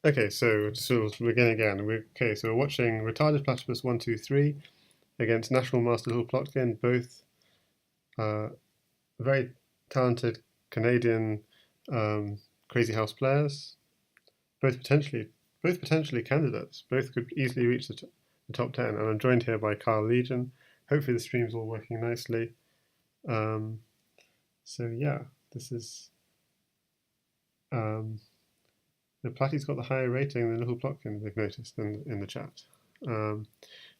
Okay, so we'll begin again. So we're watching retardedplatypus123 against National Master littleplotkin, both very talented Canadian Crazyhouse players, both potentially candidates. Both could easily reach the top 10. And I'm joined here by Kyle Legion. Hopefully the stream's all working nicely. So yeah, this is the Platy's got the higher rating than Little Plotkin, they've noticed in the chat.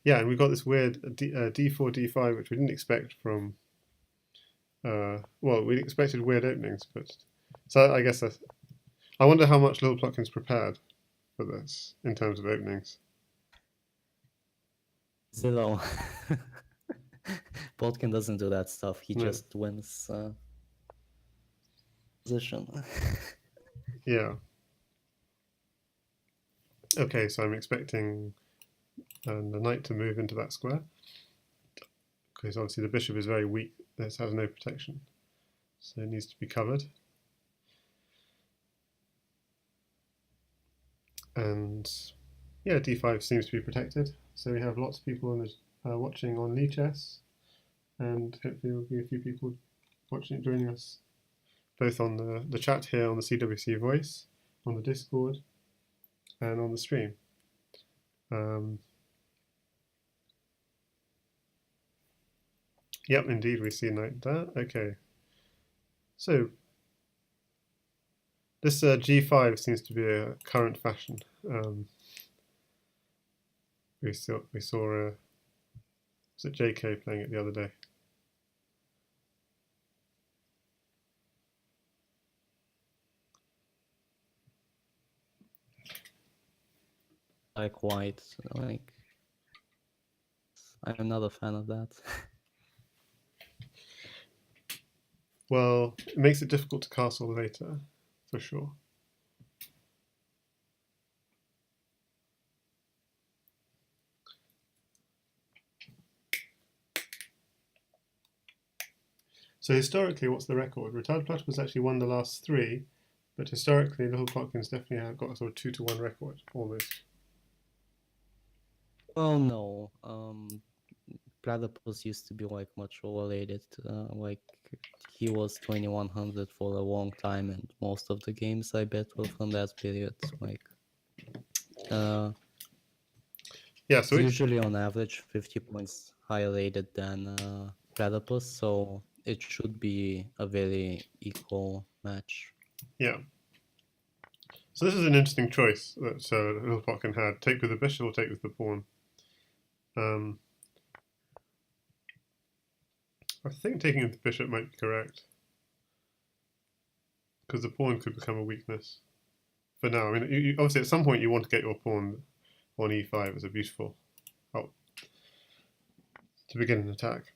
Yeah, and we've got this weird D4, D5, which we didn't expect from. Well, we expected weird openings, but so I guess I wonder how much Little Plotkin's prepared for this in terms of openings. 0. Plotkin doesn't do that stuff. He No. just wins position. Yeah. Okay, so I'm expecting the knight to move into that square, because obviously the bishop is very weak. This has no protection, so it needs to be covered. And yeah, d5 seems to be protected. So we have lots of people on watching on Lichess, and hopefully there'll be a few people watching, joining us, both on the chat here on the CWC Voice, on the Discord, and on the stream. Yep, indeed, we see a knight there. Okay, so this g5 seems to be a current fashion. We saw was it JK playing it the other day? Like white, like I'm not a fan of that. Well, it makes it difficult to castle later, for sure. So historically, what's the record? Retarded Platypus actually won the last 3, but historically, Little Plotkin's definitely got a sort of 2-1 record, almost. Well, no. Platypus used to be like much overrated. Like he was 2100 for a long time, and most of the games I bet were from that period. Like, yeah, so usually on average 50 points higher rated than Platypus, so it should be a very equal match. Yeah. So this is an interesting choice that Little Plotkin had: take with the bishop or take with the pawn. I think taking with the bishop might be correct, because the pawn could become a weakness. For now, I mean, obviously at some point you want to get your pawn on e5 as a beautiful help to begin an attack.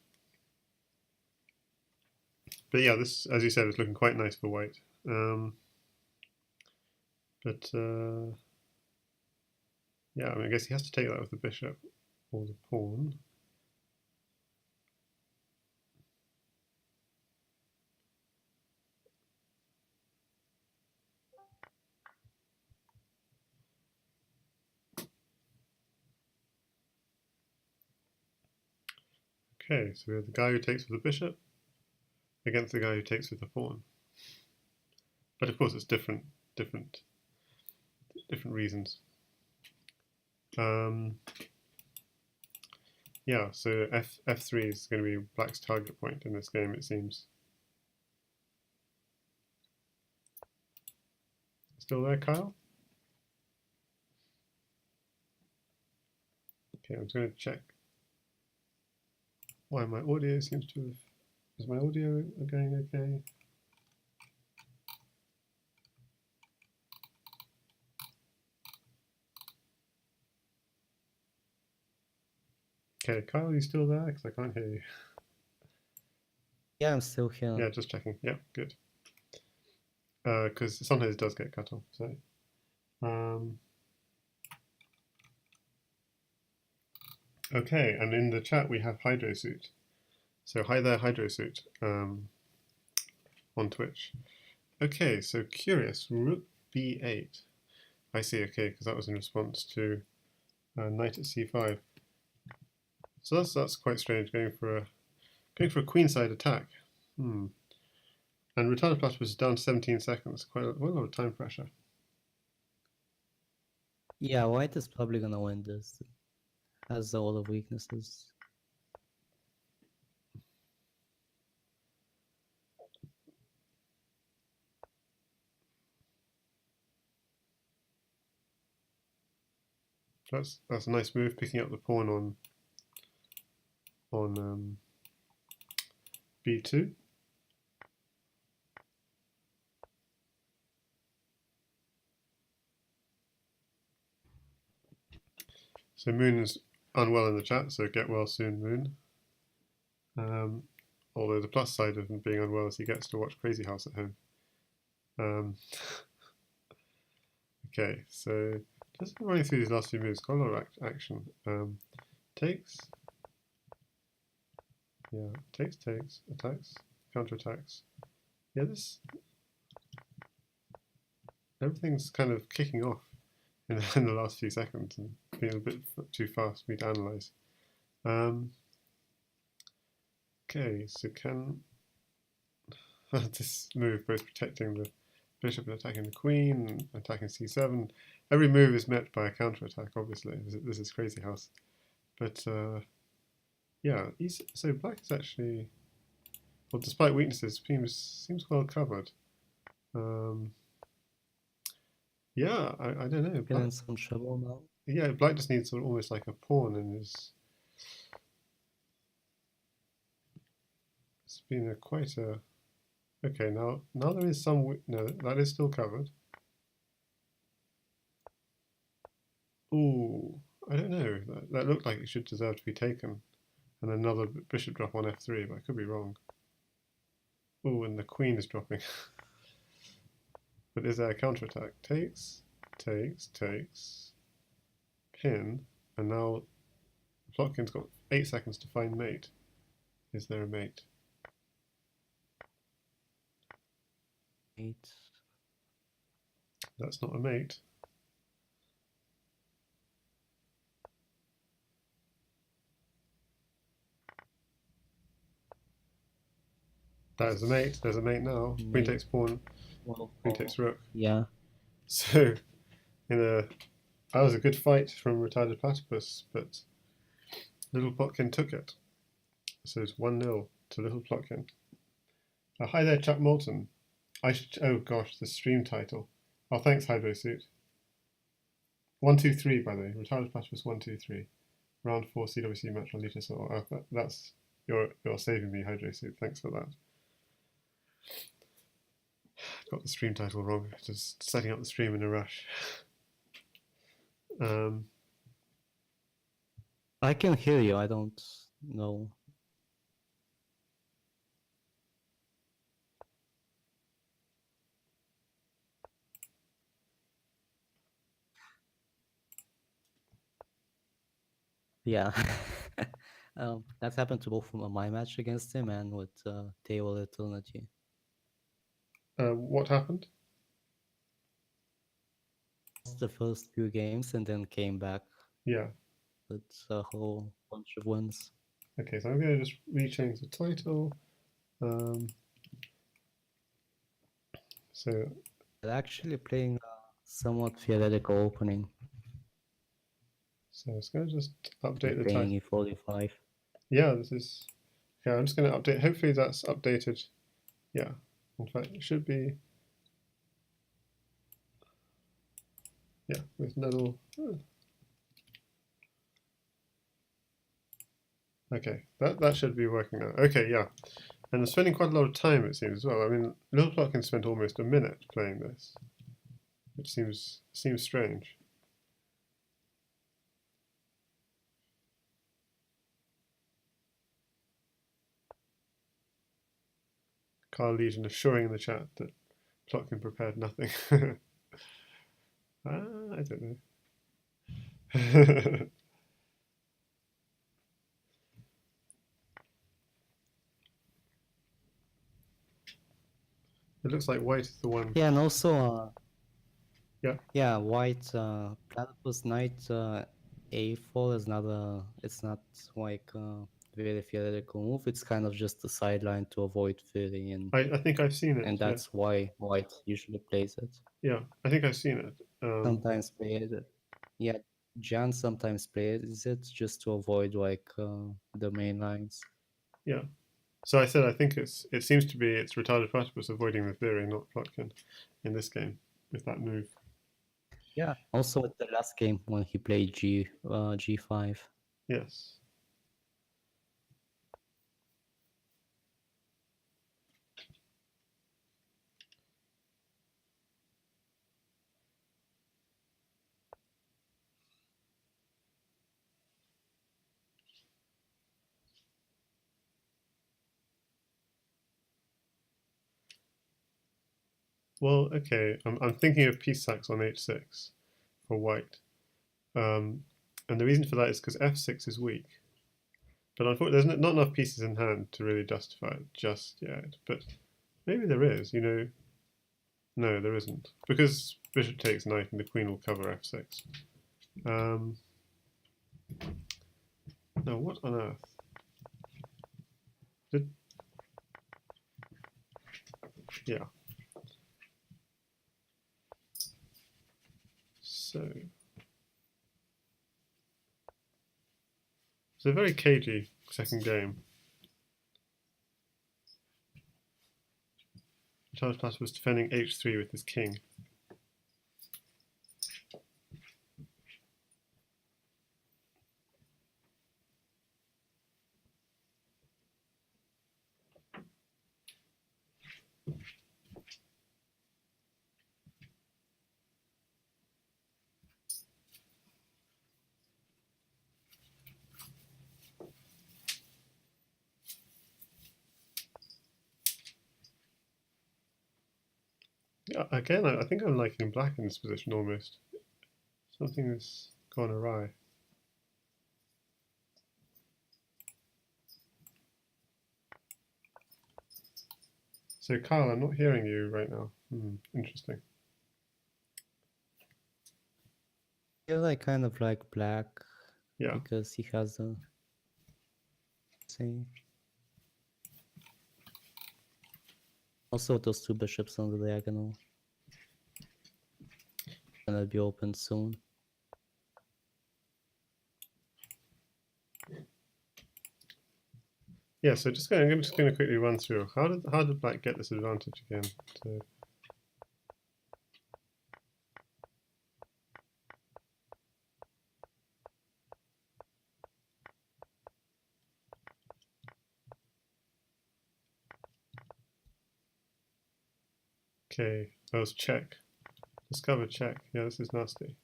But yeah, this, as you said, is looking quite nice for white. Yeah, I mean, I guess he has to take that with the bishop or the pawn. Okay, so we have the guy who takes with the bishop against the guy who takes with the pawn. But of course, it's different reasons. Yeah, so f3 is going to be black's target point in this game, it seems. Still there, Kyle? Okay, I'm just going to check why my audio seems to have... Is my audio going okay? Okay, Kyle, are you still there? Because I can't hear you. Yeah, I'm still here. Yeah, just checking. Yeah, good. Because sometimes it does get cut off. So, okay, and in the chat we have Hydrosuit. So hi there, Hydrosuit, on Twitch. Okay, so curious, rook b8. I see. Okay, because that was in response to knight at c5. So that's quite strange. Going for a queenside attack. And retarded platypus is down to 17 seconds. Quite a lot of time pressure. Yeah, white is probably gonna win this. Has a lot of weaknesses. That's a nice move, picking up the pawn on b2. So Moon is unwell in the chat, so get well soon, Moon. Although the plus side of him being unwell is he gets to watch Crazyhouse at home. Okay, so just running through these last few moves, quite a lot of action. Takes, yeah, takes, attacks, counterattacks. Yeah, everything's kind of kicking off in the last few seconds and being a bit too fast for me to analyze. Okay, so can this move both protecting the bishop and attacking the queen, and attacking c7. Every move is met by a counterattack, obviously. This is Crazyhouse. But yeah, so black is actually, well, despite weaknesses, seems well covered. Yeah, I don't know. Getting in some trouble now. Yeah, black just needs almost like a pawn in his. It's been quite a. Okay, now there is some. No, that is still covered. Ooh, I don't know. That looked like it should deserve to be taken. And another bishop drop on f3, but I could be wrong. Ooh, and the queen is dropping. But is there a counterattack? Takes, pin, and now Plotkin's got 8 seconds to find mate. Is there a mate? Mate. That's not a mate. That is a mate. There's a mate now. Mate. Queen takes pawn. Well, Queen takes rook. Yeah. So, that was a good fight from retarded platypus, but little Plotkin took it. So it's 1-0 to little Plotkin. Hi there, Chuck Moulton. Oh gosh, the stream title. Oh, thanks, Hydrosuit. 123, by the way. Retarded platypus 123. Round 4 CWC match on Lita. So that's you're saving me, Hydrosuit. Thanks for that. Got the stream title wrong. Just setting up the stream in a rush. I can hear you. I don't know. Yeah. That's happened to both my match against him and with Table Eternity. What happened? The first few games and then came back. Yeah. With a whole bunch of wins. Okay, so I'm going to just rechange the title. So actually playing a somewhat theoretical opening. So it's going to just update the title. E45. Yeah, this is. Yeah, I'm just going to update. Hopefully that's updated. Yeah, in fact, it should be. Yeah, with little. Okay, that should be working now. Okay, yeah. And I'm spending quite a lot of time, it seems, as well. I mean, Little Plotkin spent almost a minute playing this, which seems strange. Carl Legion assuring in the chat that Plotkin prepared nothing. I don't know. It looks like white is the one. Yeah, and also Yeah, white platypus knight a4 is not a. It's not like a very theoretical move. It's kind of just a sideline to avoid filling in, I think I've seen it. and Yeah, that's why white usually plays it. yeah. I think I've seen it. Sometimes play it. Yeah, Jan sometimes plays it just to avoid like the main lines. Yeah. So I said I think it seems to be it's retarded platypus avoiding the theory, not Plotkin, in this game with that move. Yeah. Also at the last game when he played G5. Yes. Well, okay. I'm thinking of piece sacks on h6 for white, and the reason for that is because f6 is weak. But unfortunately, there's not enough pieces in hand to really justify it just yet. But maybe there is. No, there isn't, because bishop takes knight and the queen will cover f6. No, what on earth? Yeah. So it's a very cagey second game. Charles Plus was defending h3 with his king. Yeah, again, I think I'm liking black in this position almost. Something has gone awry. So, Kyle, I'm not hearing you right now. Interesting. I feel kind of like black Yeah. because he has a say. Also those two bishops on the diagonal. Gonna be open soon. Yeah, so I'm just going to quickly run through how did black get this advantage again? Okay, that was check. Discover check. Yeah, this is nasty.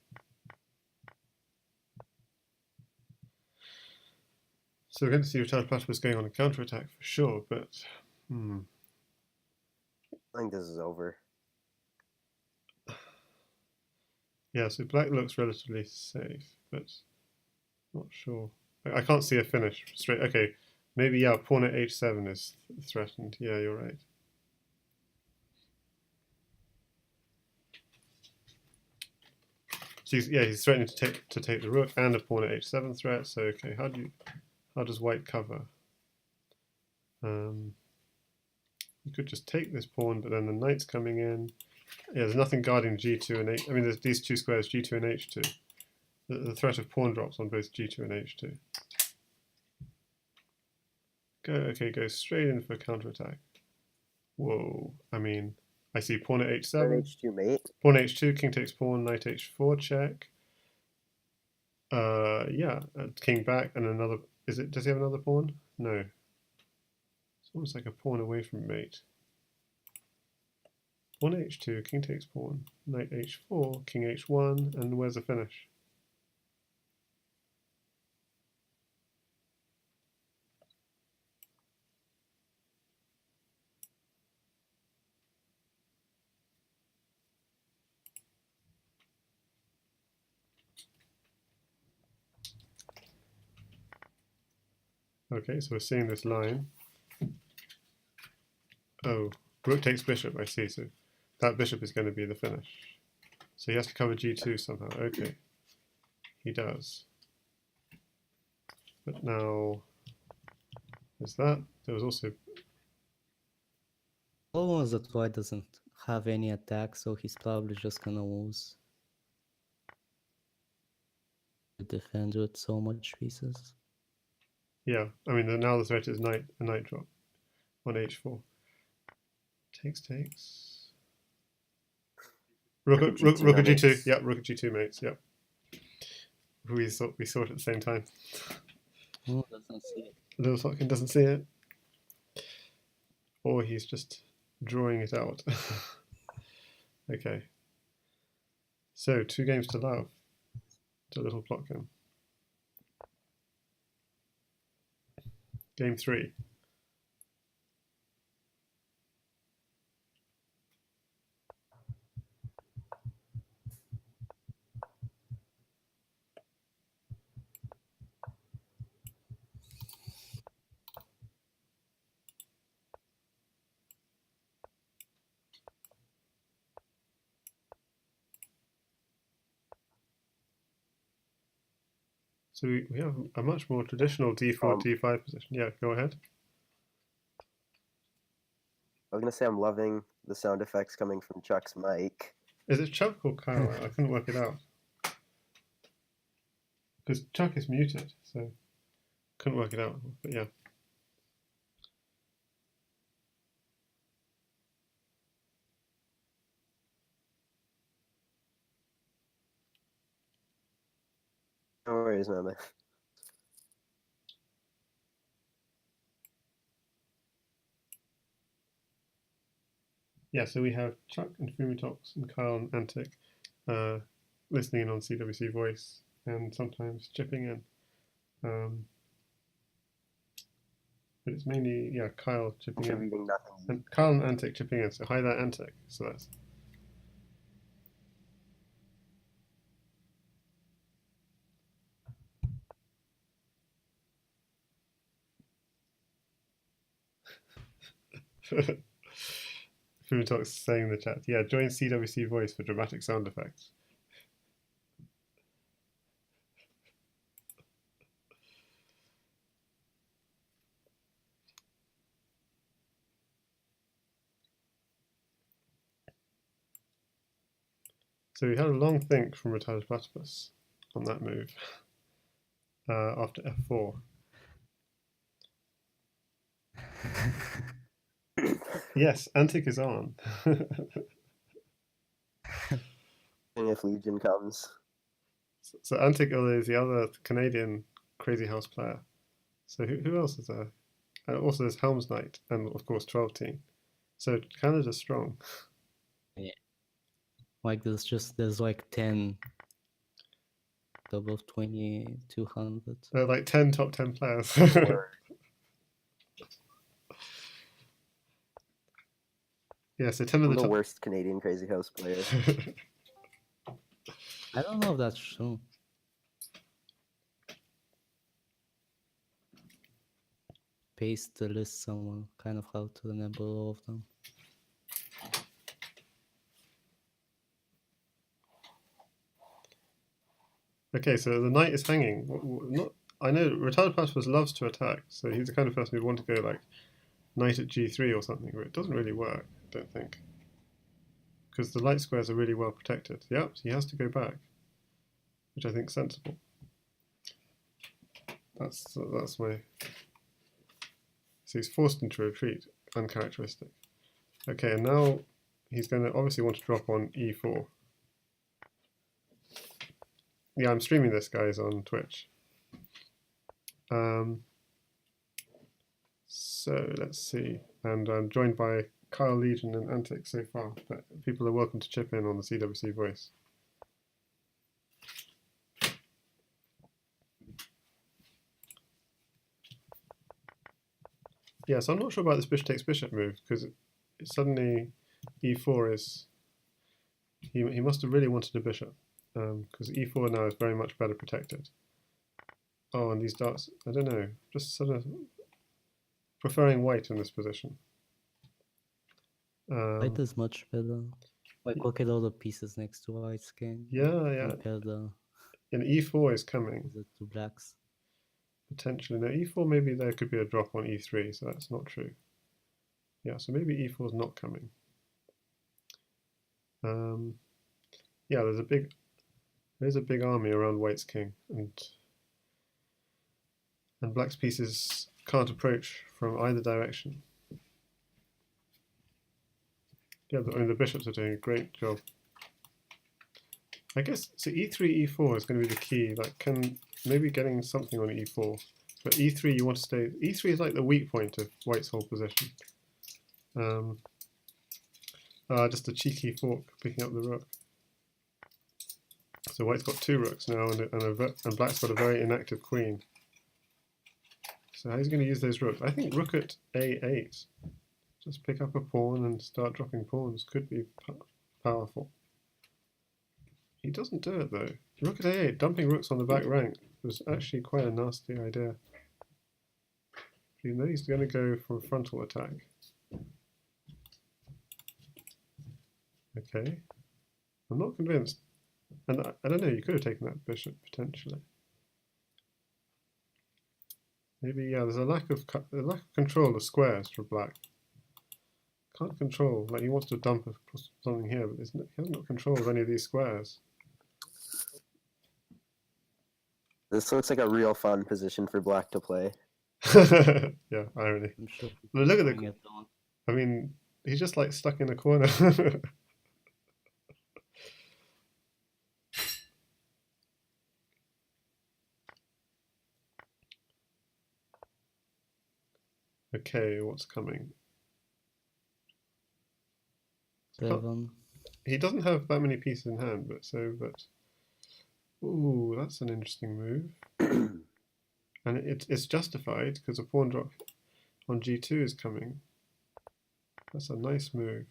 So we're going to see retired platypus going on a counterattack for sure, but I think this is over. Yeah, so black looks relatively safe, but not sure. I can't see a finish straight. Okay, maybe, yeah, pawn at h7 is threatened. Yeah, you're right. So he's threatening to take the rook and a pawn at h7 threat. So okay, how does white cover? You could just take this pawn, but then the knight's coming in. Yeah, there's nothing guarding g2 and h. I mean, there's these two squares, g2 and h2. The threat of pawn drops on both g2 and h2. Go straight in for counterattack. Whoa, I mean, I see pawn at h7. H2 mate. Pawn h2, king takes pawn, knight h4 check. Yeah, king back and another. Does he have another pawn? No. It's almost like a pawn away from mate. Pawn h2, king takes pawn, knight h4, king h1, and where's the finish? Okay, so we're seeing this line. Oh, rook takes bishop, I see. So that bishop is going to be the finish. So he has to cover g2 somehow. Okay, he does. But now there's that. There was also Problem is that white doesn't have any attack, so he's probably just gonna lose. To defend with so much pieces. yeah. I mean, now the threat is a knight drop on h4. Takes. Rook at g2. Yeah, rook at g2 mates. Yep. We saw it at the same time. Oh, doesn't see it. Littleplotkin doesn't see it, or he's just drawing it out. Okay. So 2 games to love to Littleplotkin. Game 3. So we have a much more traditional d4, d5 position. Yeah, go ahead. I was gonna say I'm loving the sound effects coming from Chuck's mic. Is it Chuck or Kyle? I couldn't work it out. Because Chuck is muted, so couldn't work it out. But yeah. No worries, man. Yeah, so we have Chuck and Fumitox and Kyle and Antic listening in on CWC Voice and sometimes chipping in. But it's mainly, yeah, Kyle chipping in. Contributing nothing. And Kyle and Antic chipping in. So hi there, Antic. So that's. Fumitox saying in the chat, yeah, join CWC Voice for dramatic sound effects. So we had a long think from retarded platypus on that move after f4. Yes, Antic is on. If Legion comes. So Antic is the other Canadian Crazyhouse player. So who else is there? Also there's Helm's Knight and of course 12 team. So Canada's strong. Yeah. Like there's like 10 above 2,200. There are like 10 top 10 players. Yeah, so 10 of I'm the the top. worst Canadian Crazyhouse player. I don't know if that's true. Paste the list somewhere, kind of how to remember all of them. Okay, so the knight is hanging. I know retarded platypus loves to attack, so he's the kind of person who'd want to go like knight at g3 or something, but it doesn't really work, I don't think. Because the light squares are really well protected. Yep, he has to go back, which I think is sensible. That's my. So he's forced into retreat, uncharacteristic. Okay, and now he's going to obviously want to drop on e4. Yeah, I'm streaming this, guys, on Twitch. So let's see, and I'm joined by Kyle, Legion, and Antic so far, but people are welcome to chip in on the CWC Voice. Yeah, so I'm not sure about this bishop takes bishop move, because suddenly e4 is... He must have really wanted a bishop, because e4 now is very much better protected. Oh, and these darts, I don't know, just sort of preferring white in this position. White is much better. Like look at all the pieces next to white's king. Yeah. Compare And e4 is coming. the two blacks. Potentially. Now e4, maybe there could be a drop on e3, so that's not true. Yeah, so maybe e4 is not coming. Yeah, there's a big army around white's king, and black's pieces can't approach from either direction. Yeah, I mean, the bishops are doing a great job. I guess, so e3, e4 is going to be the key, like maybe getting something on e4, but e3 you want to stay, e3 is like the weak point of white's whole position. Just a cheeky fork picking up the rook. So white's got 2 rooks now, and black's got a very inactive queen. So how's he going to use those rooks? I think rook at a8. Just pick up a pawn and start dropping pawns. Could be powerful. He doesn't do it though. Rook at a8, dumping rooks on the back rank was actually quite a nasty idea. You know he's going to go for a frontal attack. Okay. I'm not convinced. And I don't know, you could have taken that bishop potentially. Maybe, yeah, there's a lack of control of squares for black. Can't control, like he wants to dump something here, but he hasn't got control of any of these squares. This looks like a real fun position for black to play. Yeah, irony. I'm sure. But look at Bring it on. I mean, he's just like stuck in a corner. Okay, what's coming? 7. He doesn't have that many pieces in hand, but ooh, that's an interesting move. And it's justified because a pawn drop on g2 is coming. That's a nice move.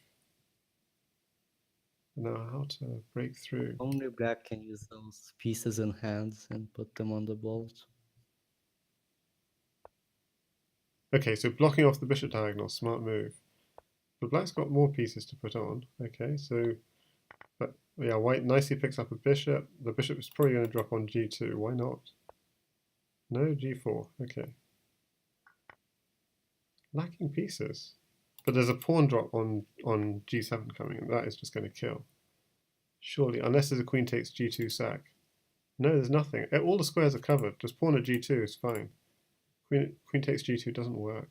Now how to break through. Only black can use those pieces in hands and put them on the board. Okay, so blocking off the bishop diagonal, smart move. But black's got more pieces to put on. Okay, so, but yeah, white nicely picks up a bishop. The bishop is probably going to drop on g2. Why not? No, g4. Okay. Lacking pieces. But there's a pawn drop on g7 coming, and that is just going to kill. Surely, unless there's a queen takes g2 sack. No, there's nothing. All the squares are covered. Just pawn at g2 is fine. Queen takes g2 doesn't work.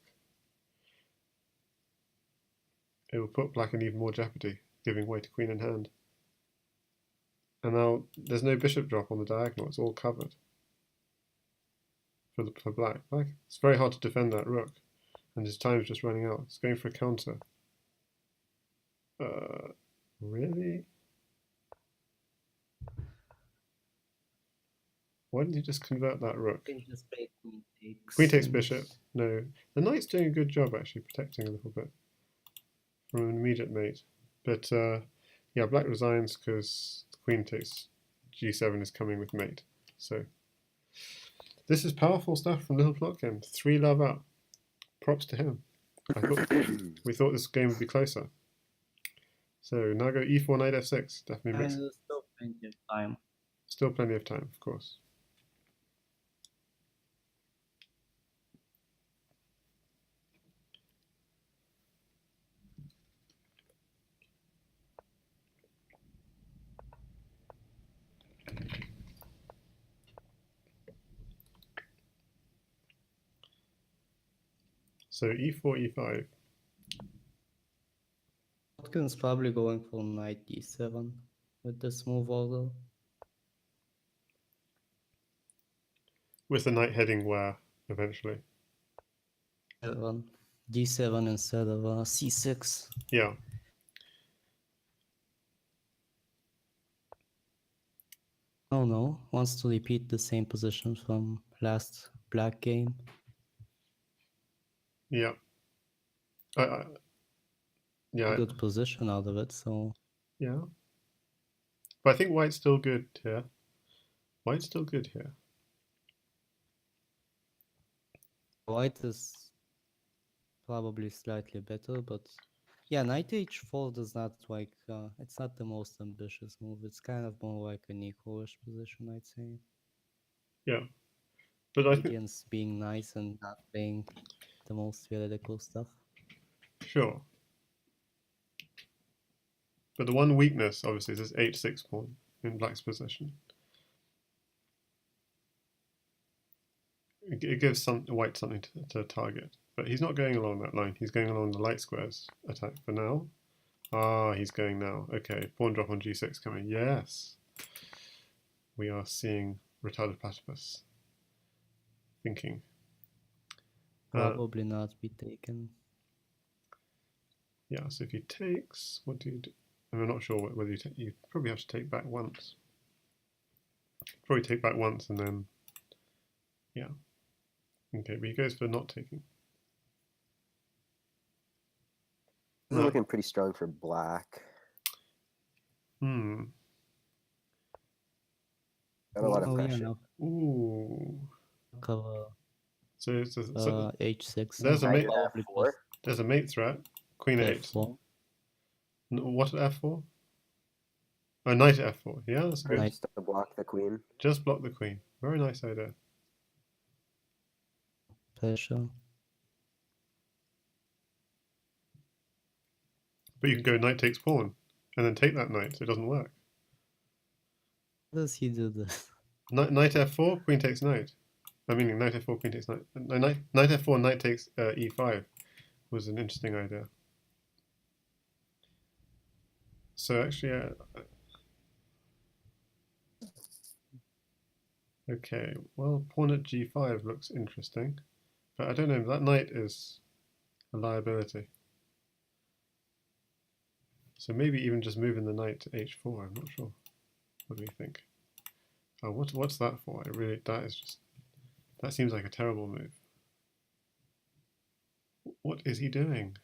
It will put black in even more jeopardy, giving white a queen in hand. And now there's no bishop drop on the diagonal, it's all covered. For black. It's very hard to defend that rook, and his time is just running out. It's going for a counter. Really? Why didn't he just convert that rook? Can just play queen takes. Queen takes bishop. No. The knight's doing a good job actually, protecting a little bit from an immediate mate. But yeah, black resigns because queen takes g7 is coming with mate. So this is powerful stuff from littleplotkin. 3 love up. Props to him. We thought this game would be closer. So now go e4, knight f6. Definitely makes There's still plenty of time. Still plenty of time, of course. So e4, e5. Plotkin's probably going for knight d7 with this move order. With the knight heading where, eventually? D7 instead of c6. Yeah. Oh no, wants to repeat the same position from last black game. Yeah. Yeah. Good position out of it, so. Yeah. But I think white's still good here. White's still good here. White is probably slightly better, but Yeah, knight h4 does not like it's not the most ambitious move. It's kind of more like an equalish position, I'd say. Yeah, but I think Against being nice and not playing the most theoretical stuff. sure. But the one weakness, obviously, is this h6 pawn in black's position. It gives white something to target. But he's not going along that line. He's going along the light squares attack for now. Ah, he's going now. Okay, pawn drop on g6 coming. Yes. We are seeing retarded platypus thinking. Probably not be taken. Yeah, so if he takes, what do you do? I'm not sure whether you probably have to take back once. Probably take back once and then, yeah. Okay, but he goes for not taking. This is looking pretty strong for black. Hmm. Got a lot of Oh yeah, pressure. no. Ooh. Cover So h6. there's a mate. Probably F4. There's a mate threat. Queen 8. f4. What at f4? Oh, knight at f4. Yeah, that's good. Just to block the queen. Just block the queen. Very nice idea. Pressure. But you can go knight takes pawn and then take that knight. So it doesn't work. How does he do this? Knight f4, queen takes knight. I mean, knight f4, queen takes knight. Knight f4, knight takes e5 was an interesting idea. So actually, okay, well, pawn at g5 looks interesting, but I don't know, that knight is a liability. So maybe even just moving the knight to h4, I'm not sure. What do you think? Oh, what's that for? That seems like a terrible move. What is he doing?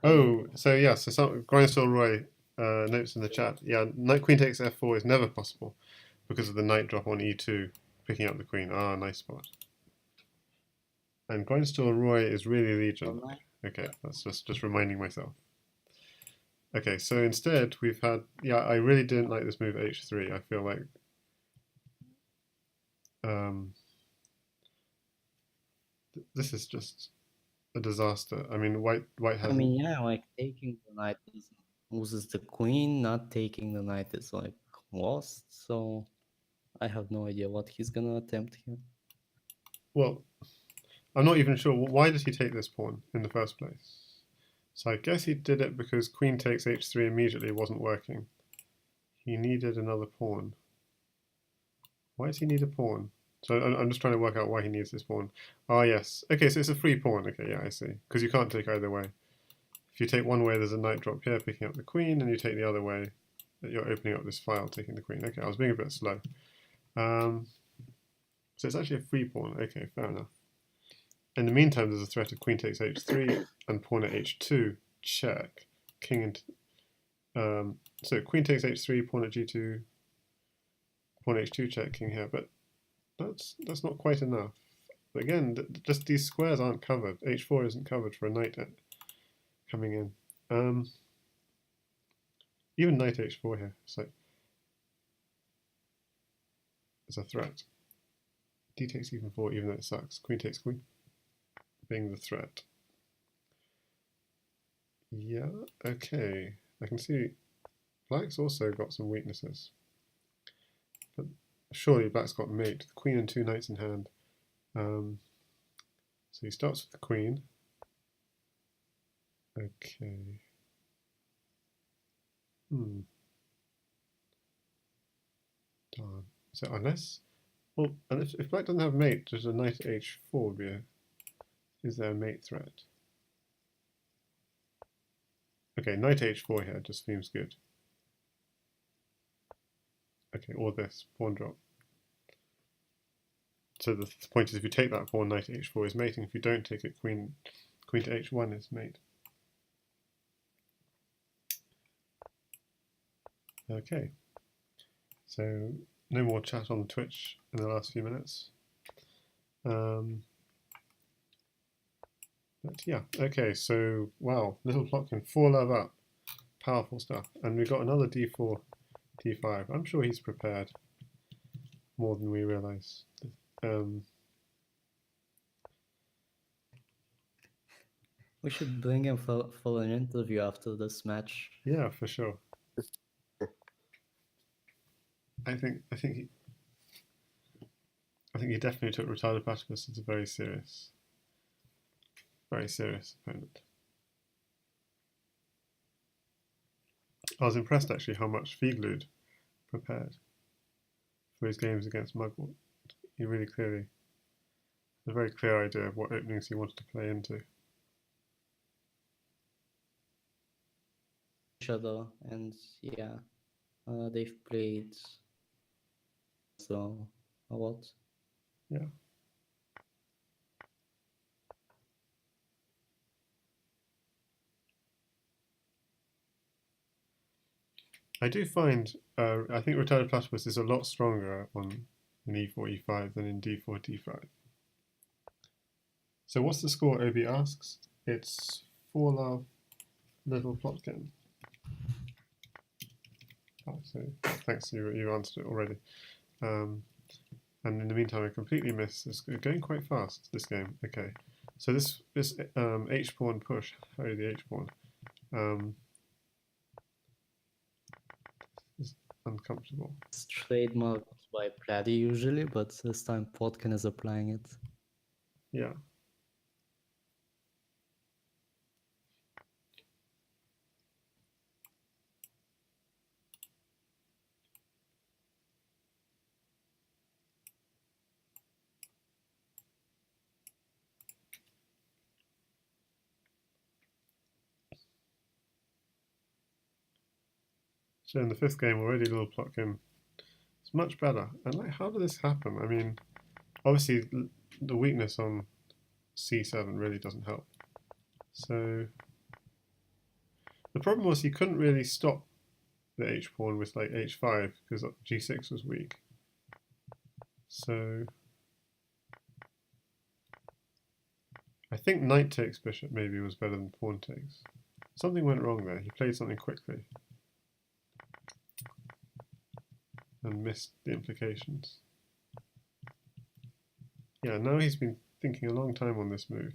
Oh, so yeah, so Grindstone Roy notes in the chat. Yeah, knight queen takes f4 is never possible because of the knight drop on e2, picking up the queen. Ah, nice spot. And Grindstone Roy is really Legion. Okay, that's just reminding myself. Okay, so instead we've had, yeah, I really didn't like this move h3. I feel like this is just a disaster. I mean, white has. I mean, yeah, like taking the knight loses the queen. Not taking the knight is like lost. So I have no idea what he's gonna attempt here. Well, I'm not even sure. Why did he take this pawn in the first place? So I guess he did it because queen takes h3 immediately wasn't working. He needed another pawn. Why does he need a pawn? So I'm just trying to work out why he needs this pawn. Ah, yes. Okay, so it's a free pawn. Okay, yeah, I see. Because you can't take either way. If you take one way, there's a knight drop here, picking up the queen, and you take the other way, you're opening up this file, taking the queen. Okay, I was being a bit slow. So it's actually a free pawn. Okay, fair enough. In the meantime, there's a threat of queen takes h3 and pawn at h2, check. King into... so queen takes h3, pawn at g2, pawn h2 check, king here, but that's not quite enough. But again, just these squares aren't covered. h4 isn't covered for a knight coming in. Even knight h4 here, so it's a threat. D takes e4, even though it sucks. Queen takes queen, being the threat. Yeah, okay. I can see black's also got some weaknesses. But surely black's got mate. The queen and two knights in hand. So he starts with the queen. Okay. Darn. So unless... Well, and if black doesn't have mate, just a knight h4 would be is there a mate threat? Okay, knight h4 here just seems good. Okay, or this, pawn drop. So the point is if you take that pawn, knight h4 is mating. If you don't take it, queen to h1 is mate. Okay. So no more chat on Twitch in the last few minutes. But yeah, okay, so wow, littleplotkin 4 love up. Powerful stuff. And we got another d4, d5. I'm sure he's prepared more than we realise. We should bring him for an interview after this match. Yeah, for sure. I think he definitely took retarded platypus as a very serious opponent. I was impressed actually how much Fieglud prepared for his games against Mugwort. He really clearly had a very clear idea of what openings he wanted to play into. Each other, and yeah, they've played so a lot. Yeah. I do find, I think retarded platypus is a lot stronger on in e4, e5 than in d4, d5. So what's the score, Obi asks? It's 4 love, littleplotkin. Oh, so thanks, you answered it already. And in the meantime, I completely missed this. Going quite fast, this game. Okay, so this h pawn push, harry the h pawn, is uncomfortable. It's trademarked by Platy usually, but this time Plotkin is applying it. Yeah. So in the 5th game already, littleplotkin is much better. And like, how did this happen? I mean, obviously the weakness on c7 really doesn't help. So the problem was he couldn't really stop the h pawn with like h5 because g6 was weak. So I think knight takes bishop maybe was better than pawn takes. Something went wrong there. He played something quickly and missed the implications. Yeah, now he's been thinking a long time on this move.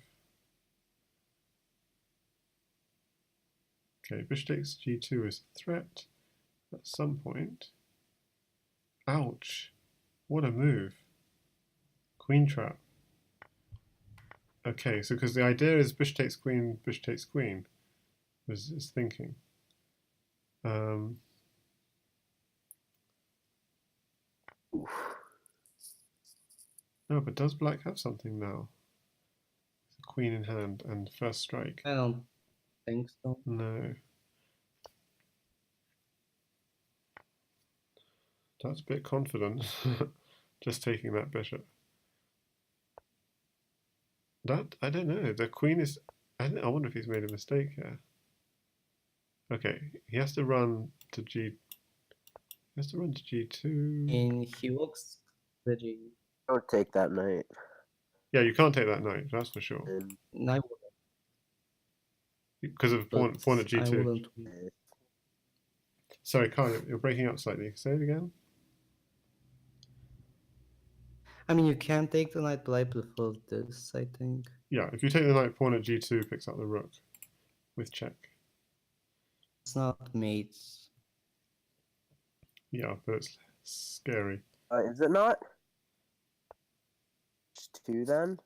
Okay, bishop takes g2 is a threat at some point. Ouch! What a move. Queen trap. Okay, so because the idea is bishop takes queen, was his thinking. No, but does black have something now? Queen in hand and first strike. I don't think so. No. That's a bit confident. Just taking that bishop. That, I don't know. The queen is... I wonder if he's made a mistake here. Okay, he has to run to G... He has to run to G2. And he looks pretty... Don't take that knight. Yeah, you can't take that knight, that's for sure. And I Because of pawn at G2. I wouldn't. Sorry, Carl, you're breaking up slightly. Say it again. I mean, you can take the knight, but I prefer this, I think. Yeah, if you take the knight, pawn at G2 picks up the rook with check. It's not mates. Yeah, but it's scary. is it not? Just 2 then?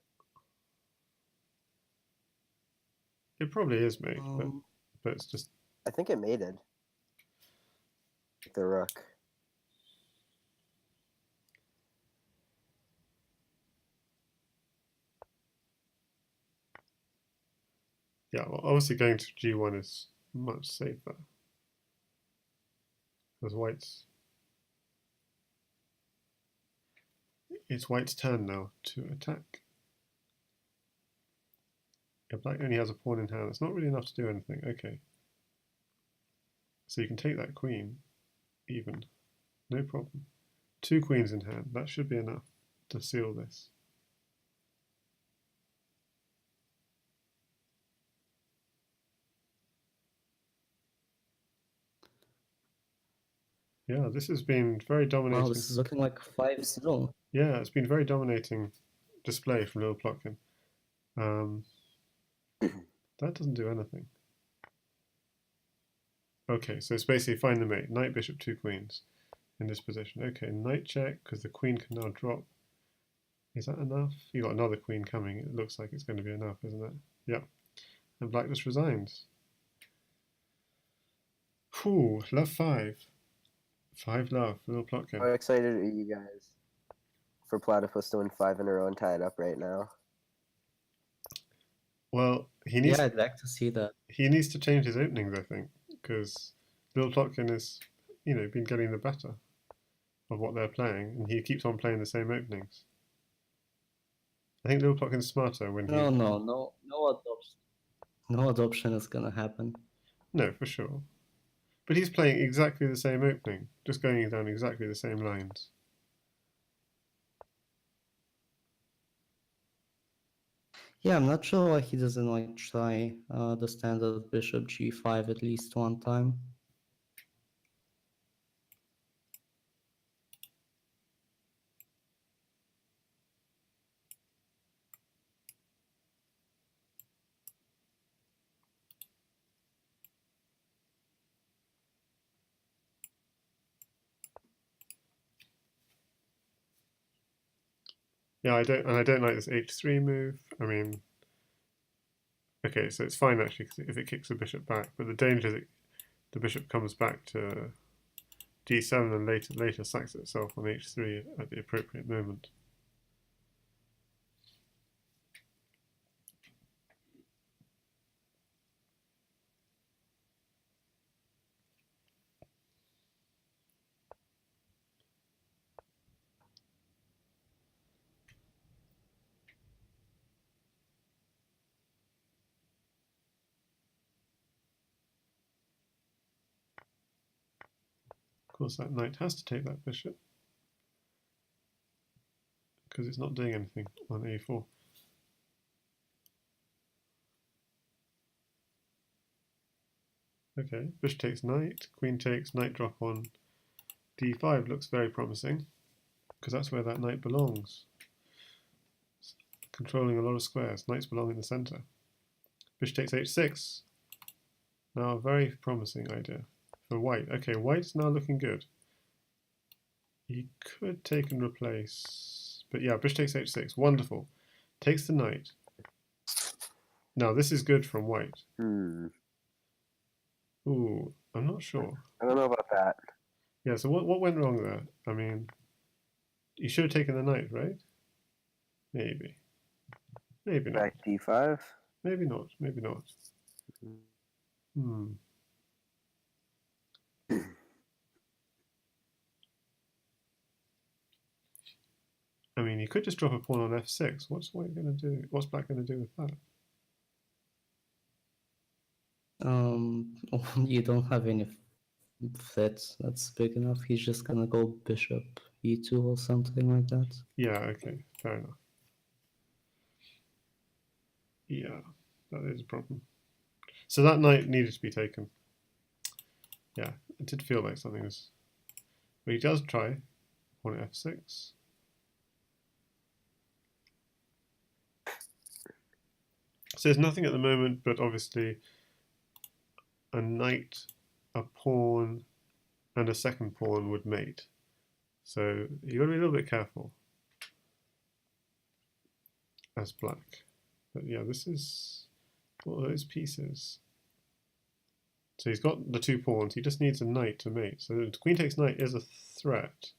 It probably is mate, Um, but it's just... I think it mated. The rook. Yeah, well, obviously going to G1 is much safer. Because white's... It's white's turn now to attack. Yeah, black only has a pawn in hand. It's not really enough to do anything. Okay. So you can take that queen, even. No problem. 2 queens in hand. That should be enough to seal this. Yeah, this has been very dominating. Wow, this is looking like 5-0. Yeah, it's been very dominating display from Little Plotkin. That doesn't do anything. Okay, so it's basically find the mate. Knight, bishop, 2 queens in this position. Okay, knight check, because the queen can now drop. Is that enough? You got another queen coming. It looks like it's going to be enough, isn't it? Yeah. And black just resigns. Whew, love 5. 5 love for Little Plotkin. How excited are you guys for Platypus to win 5 in a row and tie it up right now? Well, he needs Yeah, I'd like to see that. he needs to change his openings, I think, because Little Plotkin has, been getting the better of what they're playing, and he keeps on playing the same openings. I think Little Plotkin's smarter when he... No adoption. No adoption is gonna happen. No, for sure. But he's playing exactly the same opening, just going down exactly the same lines. Yeah, I'm not sure why he doesn't like try the standard bishop g5 at least one time. Yeah, I don't like this h3 move. I mean, okay, so it's fine actually if it kicks the bishop back, but the danger is that the bishop comes back to d7 and later sacks itself on h3 at the appropriate moment. Of course, that knight has to take that bishop because it's not doing anything on a4. Okay, bishop takes knight, queen takes, knight drop on d5 looks very promising because that's where that knight belongs. It's controlling a lot of squares. Knights belong in the center. Bishop takes h6. Now a very promising idea for white. Okay, white's now looking good. He could take and replace, but yeah, bishop takes h6. Wonderful. Takes the knight. Now this is good from white. Ooh, I'm not sure. I don't know about that. Yeah, so what went wrong there? I mean, you should have taken the knight, right? Maybe. Maybe not. Back d5? Maybe not. Maybe not. I mean, you could just drop a pawn on f6. What's white going to do? What's black going to do with that? You don't have any threats that's big enough. He's just gonna go bishop e2 or something like that. Yeah, okay, fair enough. Yeah, that is a problem. So that knight needed to be taken. Yeah, it did feel like something was... But he does try on f6. So there's nothing at the moment, but obviously a knight, a pawn, and a second pawn would mate. So you got to be a little bit careful as black. But yeah, this is what are those pieces. So he's got the 2 pawns. He just needs a knight to mate. So queen takes knight is a threat.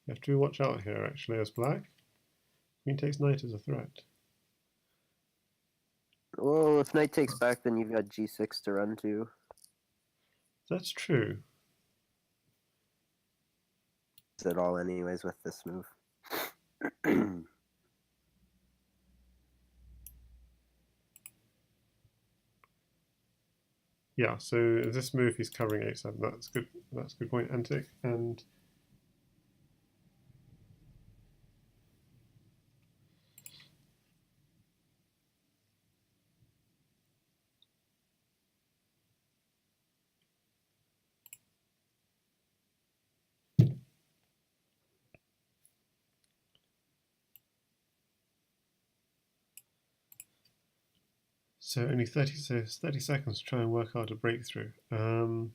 You have to watch out here actually as black. Queen takes knight is a threat. Well, if knight takes back, then you've got g6 to run to. That's true. Is it all anyways with this move? Yeah, so this move he's covering h7. That's good. That's a good point. And So only 30 seconds to try and work out a breakthrough. It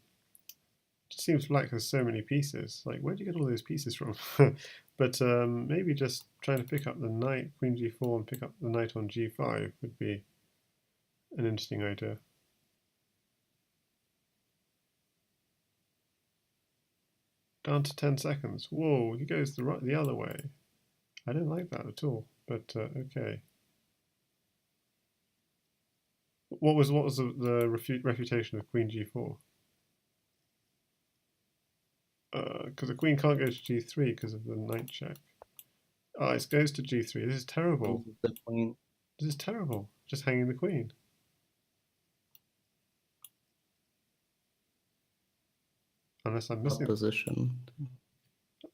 seems like there's so many pieces. Like, where do you get all those pieces from? But maybe just trying to pick up the knight, queen g4, and pick up the knight on g5 would be an interesting idea. Down to 10 seconds. Whoa, he goes the other way. I don't like that at all, but okay. What was the refutation of queen g4? Because the queen can't go to g3 because of the knight check. Oh, it goes to g3. This is terrible. The queen. This is terrible. Just hanging the queen. Unless I'm missing. Position.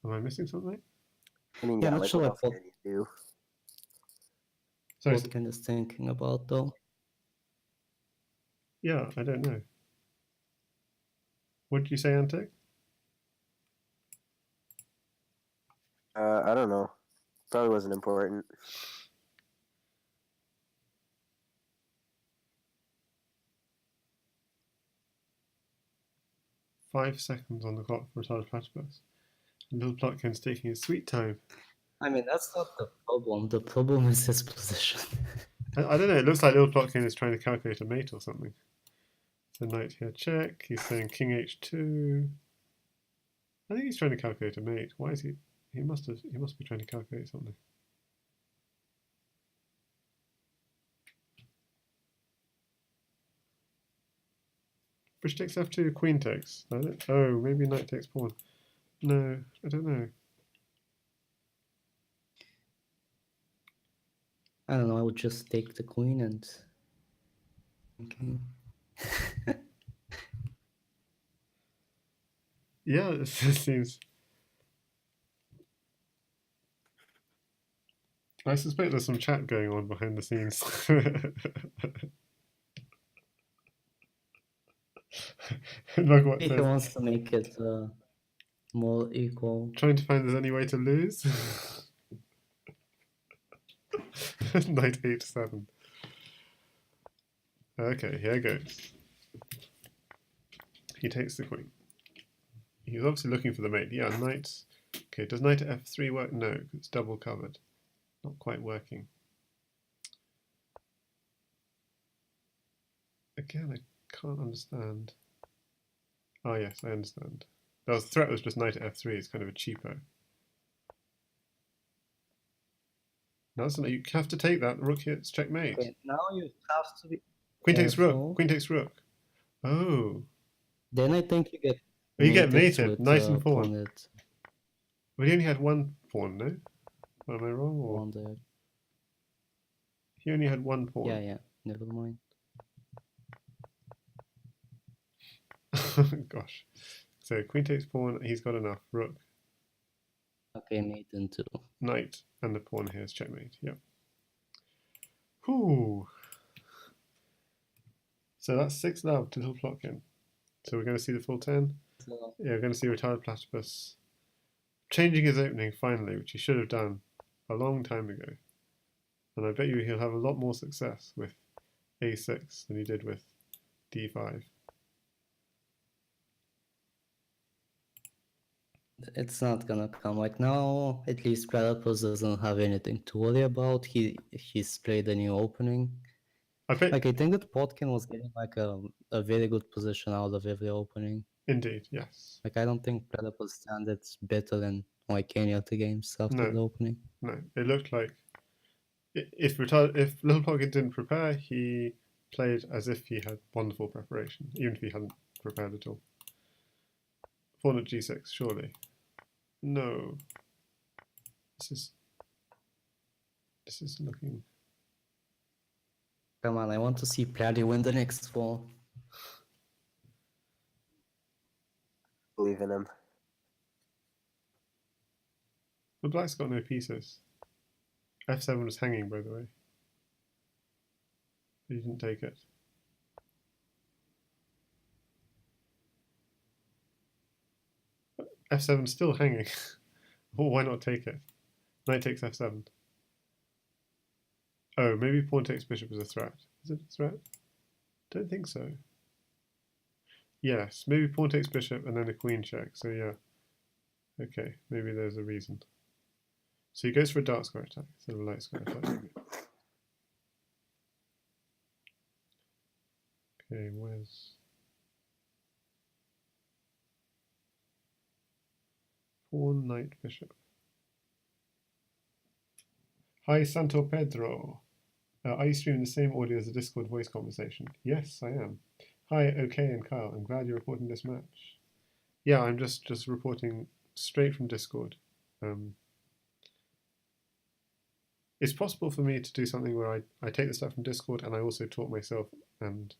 Am I missing something? I mean, Yeah, yeah, not like sure what like else can you do? Sorry. What kind is thinking about though. Yeah, I don't know. What did you say, Antic? I don't know. Probably wasn't important. Five seconds on the clock for retarded platypus. Littleplotkin's taking his sweet time. I mean, that's not the problem. The problem is his position. I don't know. It looks like Littleplotkin is trying to calculate a mate or something. So knight here check. He's saying king h2. I think he's trying to calculate a mate. Why is he? He must be trying to calculate something. Bishop takes f2, queen takes. Oh, maybe knight takes pawn. No, I don't know. I don't know, I would just take the queen and... Okay. Yeah, this seems... I suspect there's some chat going on behind the scenes. Look what He wants to make it more equal. Trying to find there's any way to lose. Knight h7. Okay, here goes. He takes the queen. He's obviously looking for the mate. Yeah, knight. Okay, does knight at f3 work? No, it's double covered. Not quite working. Again, I can't understand. Oh yes, I understand. The threat was just knight at f3. It's kind of a cheapo. No, you have to take that. Rook hits checkmate. Okay, now you have to be... Queen takes rook. careful. Queen takes rook. Oh. Then I think you get... Oh, you get mated mated. with, Knight and pawn. it. But he only had one pawn, no? Am I wrong? Or? On there. He only had one pawn. Yeah, never mind. Gosh. So queen takes pawn. He's got enough. Rook. Okay, mate into... Knight. And the pawn here is checkmate. Yep. Whew. So that's 6 love to Littleplotkin. So we're going to see the full 10. So, Yeah, we're going to see retarded platypus changing his opening finally, which he should have done a long time ago. And I bet you he'll have a lot more success with a6 than he did with d5. it's not gonna come. Like now, at least Platypus doesn't have anything to worry about. He's played a new opening. I bet. Like I think that Potkin was getting like a very good position out of every opening. Indeed, yes. Like I don't think Platypus standard better than like any other games after the opening. No, it looked like if Littleplotkin didn't prepare, he played as if he had wonderful preparation, even if he hadn't prepared at all. Pawn at g6, surely. No. This is looking... Come on, I want to see Platy win the next fall. Believe in him. But black's got no pieces. f7 was hanging, by the way. He didn't take it. f7 still hanging. Well, why not take it? Knight takes f7. Oh, maybe pawn takes bishop is a threat. Is it a threat? Don't think so. Yes, maybe pawn takes bishop and then a queen check. So yeah. Okay, maybe there's a reason. So he goes for a dark square attack instead of a light square attack. Okay, where's pawn, knight, bishop? Hi, Santo Pedro. Are you streaming the same audio as the Discord voice conversation? Yes, I am. Hi, OK and Kyle. I'm glad you're reporting this match. Yeah, I'm just reporting straight from Discord. It's possible for me to do something where I take the stuff from Discord and I also talk myself, and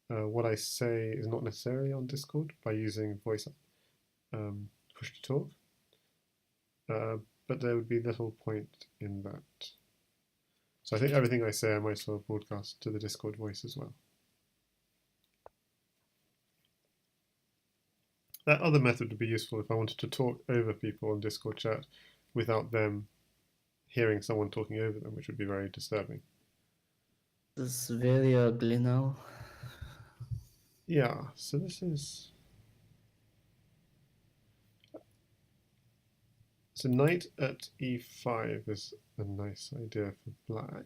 what I say is not necessarily on Discord by using voice push to talk. But there would be little point in that. So I think everything I say I might as well broadcast to the Discord voice as well. That other method would be useful if I wanted to talk over people on Discord chat without them hearing someone talking over them, which would be very disturbing. This is very ugly now. Yeah, so this is... So knight at e5 is a nice idea for black.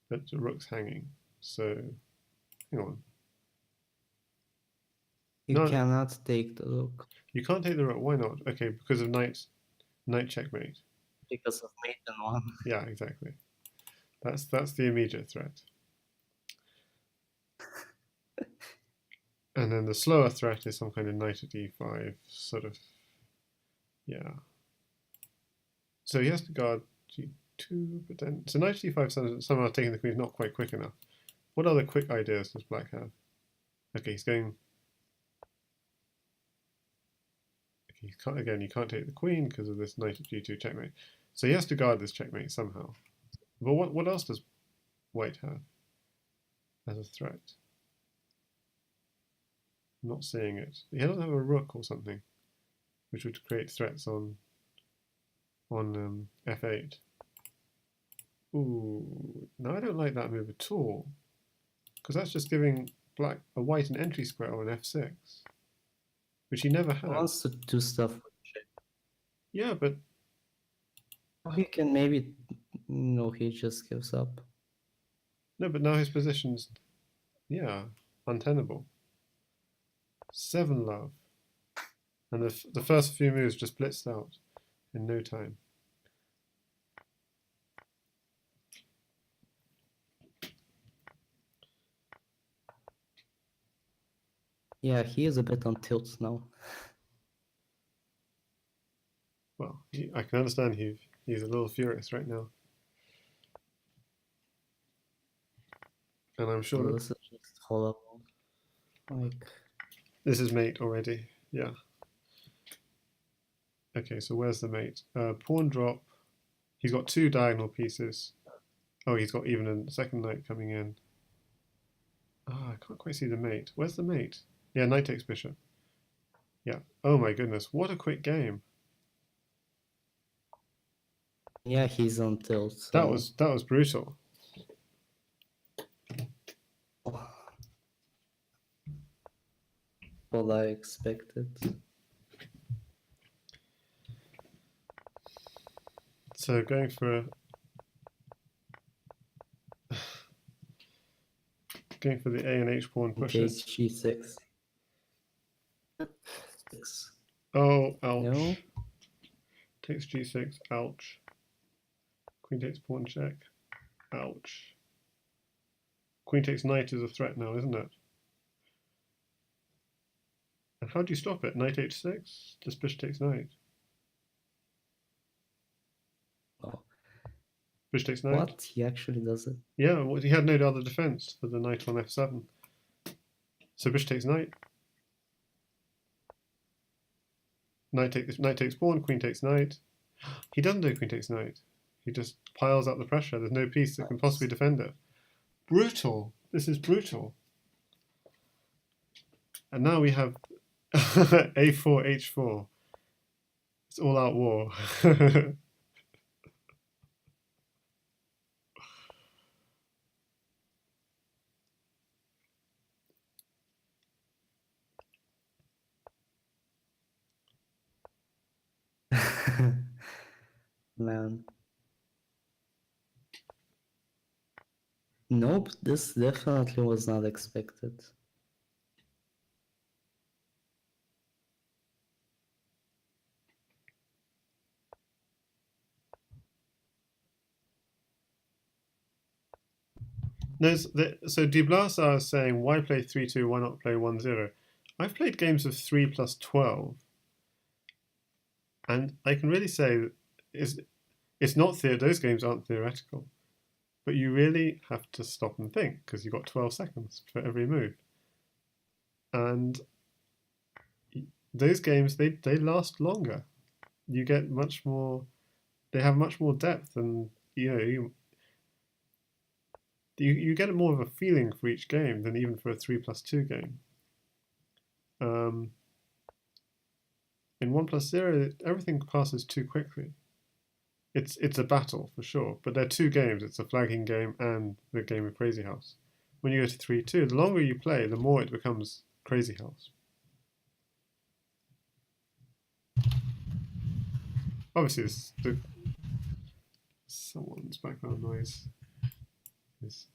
But the rook's hanging, so hang on. You cannot take the rook. You can't take the rook, why not? Okay, because of knight checkmate. Because of mate and 1. Yeah, exactly. That's the immediate threat. And then the slower threat is some kind of knight at e5, sort of, yeah. So he has to guard g2, but then, so knight at e5 somehow taking the queen is not quite quick enough. What other quick ideas does black have? Okay, he's going, okay, again, you can't take the queen because of this knight at g2 checkmate. So he has to guard this checkmate somehow. But what else does white have as a threat? I'm not seeing it. He doesn't have a rook or something, which would create threats on f8. Ooh, no, I don't like that move at all, because that's just giving black a white an entry square on f6, which he never He had. wants to do stuff with check. Yeah, but he can maybe, no, he just gives up. No, but now his position's, yeah, untenable. 7 love. And the first few moves just blitzed out in no time. Yeah, he is a bit on tilt now. Well, I can understand he's a little furious right now. And I'm sure this is just horrible. Like, this is mate already, yeah. Okay, so where's the mate? Pawn drop. He's got 2 diagonal pieces. Oh, he's got even a second knight coming in. Ah, I can't quite see the mate. Where's the mate? Yeah, knight takes bishop. Yeah. Oh my goodness, what a quick game. yeah, he's on tilt. So. That was brutal. What I expected. So going for the A and H pawn pushes. Takes g6. Oh, ouch. No. Takes g6, ouch. Queen takes pawn check, ouch. Queen takes knight is a threat now, isn't it? And how do you stop it? Knight h6? Just bishop takes knight. Oh. Bishop takes knight. What? He actually does it? Yeah, well, he had no other defense for the knight on f7. So bishop takes knight. Knight takes pawn, queen takes knight. He doesn't do queen takes knight. He just piles up the pressure. There's no piece that can possibly defend it. Brutal. This is brutal. And now we have a4, h4. It's all out war. Man. Nope, this definitely was not expected. No, so Dublasar is saying, why play 3-2, why not play 1-0? I've played games of 3 plus 12, and I can really say that it's not those games aren't theoretical, but you really have to stop and think because you've got 12 seconds for every move. And those games, they last longer. You get much more, they have much more depth, and you get more of a feeling for each game than even for a 3 plus 2 game. In 1+0, everything passes too quickly. It's a battle for sure, but they're two games. It's a flagging game and the game of Crazyhouse. When you go to 3-2, the longer you play, the more it becomes Crazyhouse. Obviously, someone's background noise is.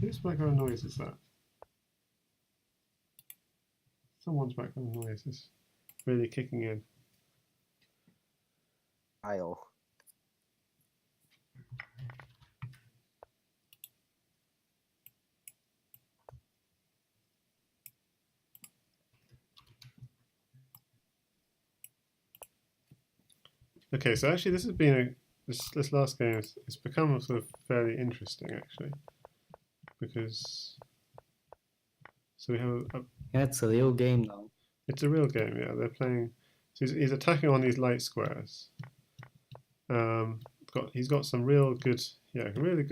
Whose background noise is that? Someone's background noise is really kicking in. Kyle. Okay, so actually, this has been this last game has become sort of fairly interesting actually, because so we have Yeah, it's a real game now. it's a real game. Yeah, they're playing. So he's attacking on these light squares. He's got some really good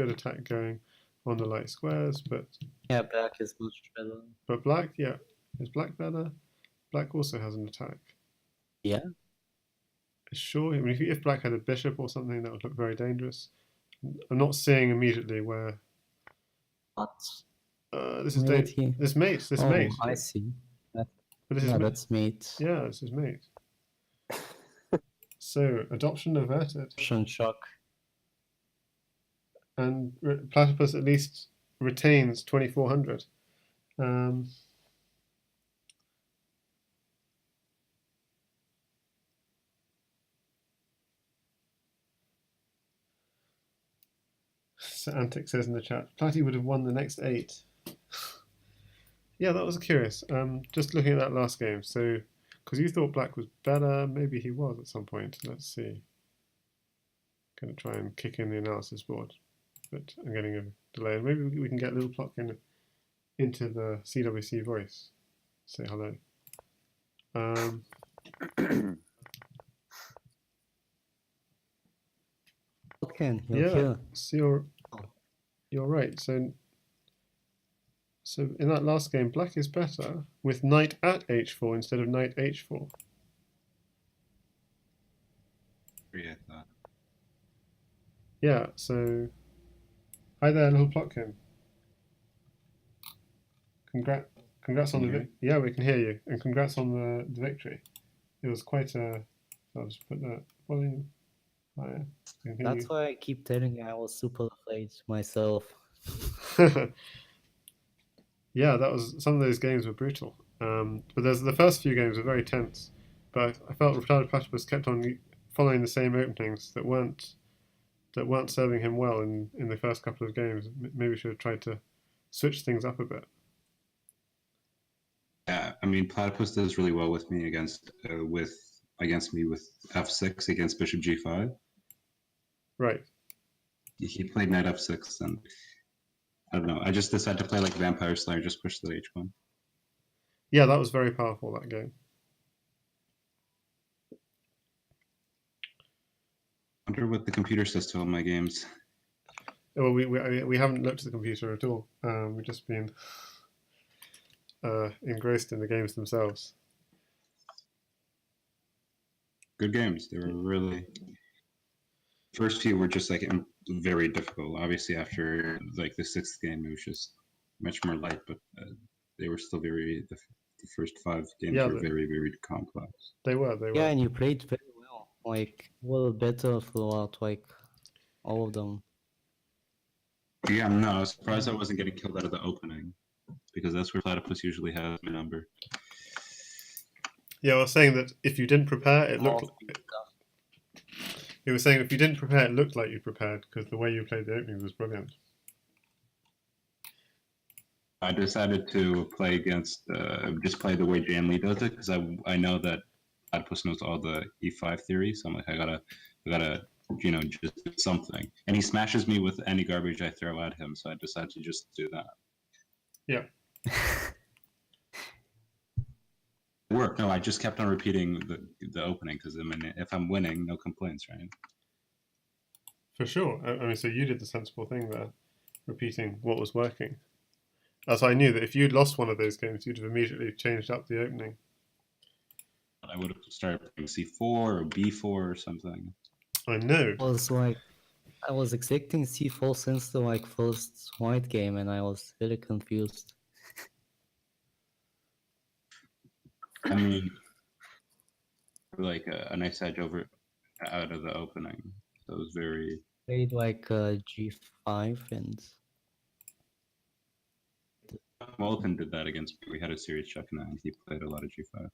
attack going on the light squares, but Yeah, black is much better. but black, yeah, is black better? Black also has an attack. Yeah. Sure, I mean, if black had a bishop or something, that would look very dangerous. I'm not seeing immediately where. What? This is Mate here. this mate. This Oh, mate. I see. But this is Yeah, that's mate. Yeah, this is mate. So adoption averted, Russian shock. and platypus at least retains 2400. So Antic says in the chat, Platy would have won the next 8. Yeah, that was curious. Just looking at that last game, so because you thought black was better, maybe he was at some point. Let's see. Going to try and kick in the analysis board, but I'm getting a delay. Maybe we can get littleplotkin into the CWC voice. Say hello. Okay, Yeah, here. so you're right. So in that last game, black is better with knight at h4 instead of knight h4. Forget that. Yeah, so hi there, littleplotkin. Congrats on the yeah, we can hear you, and congrats on the victory. It was quite a. I'll just put that volume higher. That's why I keep telling you I was super afraid myself. Yeah, that was some of those games were brutal. But the first few games were very tense. But I felt Retarded Platypus kept on following the same openings that weren't serving him well in the first couple of games. Maybe we should have tried to switch things up a bit. Yeah, I mean, Platypus does really well with me against me with f6 against bishop g5. Right. He played knight f6, and I don't know. I just decided to play like Vampire Slayer, just push the h pawn. Yeah, that was very powerful, that game. I wonder what the computer says to all my games. Well, we haven't looked at the computer at all. We've just been engrossed in the games themselves. Good games. They were really. First few were just like very difficult. Obviously, after like the 6th game, it was just much more light, but they were still very difficult. the first 5 games Yeah, were but- very, very complex. They were. Yeah, and you played very well. Like, well, better throughout, like, all of them. Yeah, no, I was surprised I wasn't getting killed out of the opening, because that's where Platypus usually has my number. Yeah, I was saying that if you didn't prepare, it looked. More speed stuff. It was saying if you didn't prepare, it looked like you prepared because the way you played the opening was brilliant. I decided to play against, just play the way Jan Lee does it, because I know that Platypus knows all the E5 theory, so I'm like, I gotta, just do something. And he smashes me with any garbage I throw at him, so I decided to just do that. Yeah. It worked. No, I just kept on repeating the opening, because I mean, if I'm winning, no complaints, right? For sure. I mean, so you did the sensible thing there, repeating what was working. As I knew that if you'd lost one of those games, you'd have immediately changed up the opening. I would have started playing C4 or B4 or something. I know. I was expecting C4 since the like first white game, and I was really confused. I mean, like a nice edge out of the opening. So it was very. Played like G5 and Walton did that against me. We had a series check and he played a lot of G5.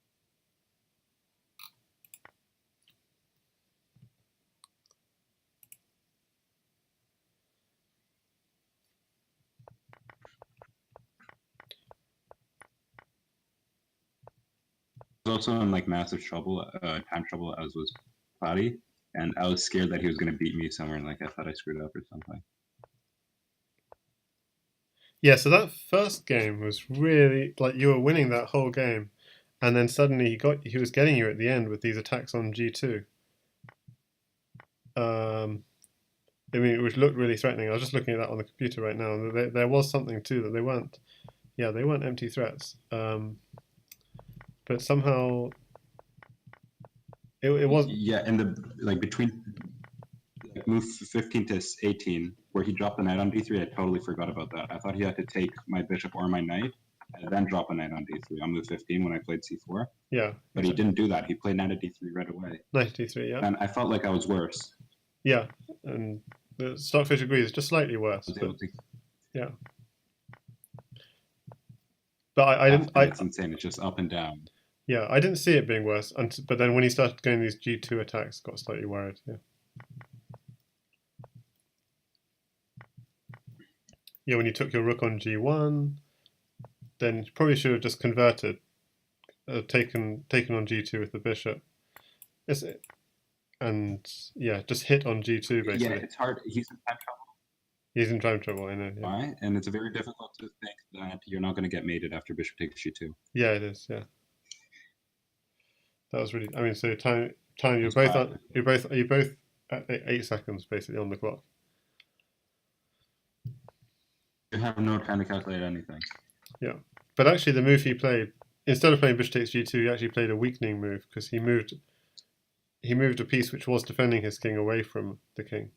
I was also in like massive trouble, time trouble, as was Platy, and I was scared that he was going to beat me somewhere, and like I thought I screwed up or something. Yeah, so that first game was really like you were winning that whole game, and then suddenly he was getting you at the end with these attacks on G2. I mean, which looked really threatening. I was just looking at that on the computer right now, and there was something too that they weren't. Yeah, they weren't empty threats. But somehow it was. Yeah, and between move 15 to 18, where he dropped the knight on D3, I totally forgot about that. I thought he had to take my bishop or my knight, and then drop a knight on D3 on move 15 when I played C4. Yeah. But he didn't do that. He played knight at D3 right away. Knight D3, yeah. And I felt like I was worse. Yeah, and the Stockfish agrees, just slightly worse. Yeah. But I didn't. It's insane. It's just up and down. Yeah, I didn't see it being worse. But then when he started going these G2 attacks, got slightly worried. Yeah. Yeah, when you took your rook on G1, then you probably should have just converted, taken on G2 with the bishop. And yeah, just hit on G2 basically. Yeah, it's hard. He's in time trouble. He's in time trouble, I know. Yeah. Why? And it's very difficult to think that you're not going to get mated after bishop takes G2. Yeah, it is. Yeah. That was really. I mean, so time. You're both at 8 seconds basically on the clock. You have no time to calculate anything. Yeah, but actually, the move he played, instead of playing bishop takes G2, he actually played a weakening move because he moved a piece which was defending his king away from the king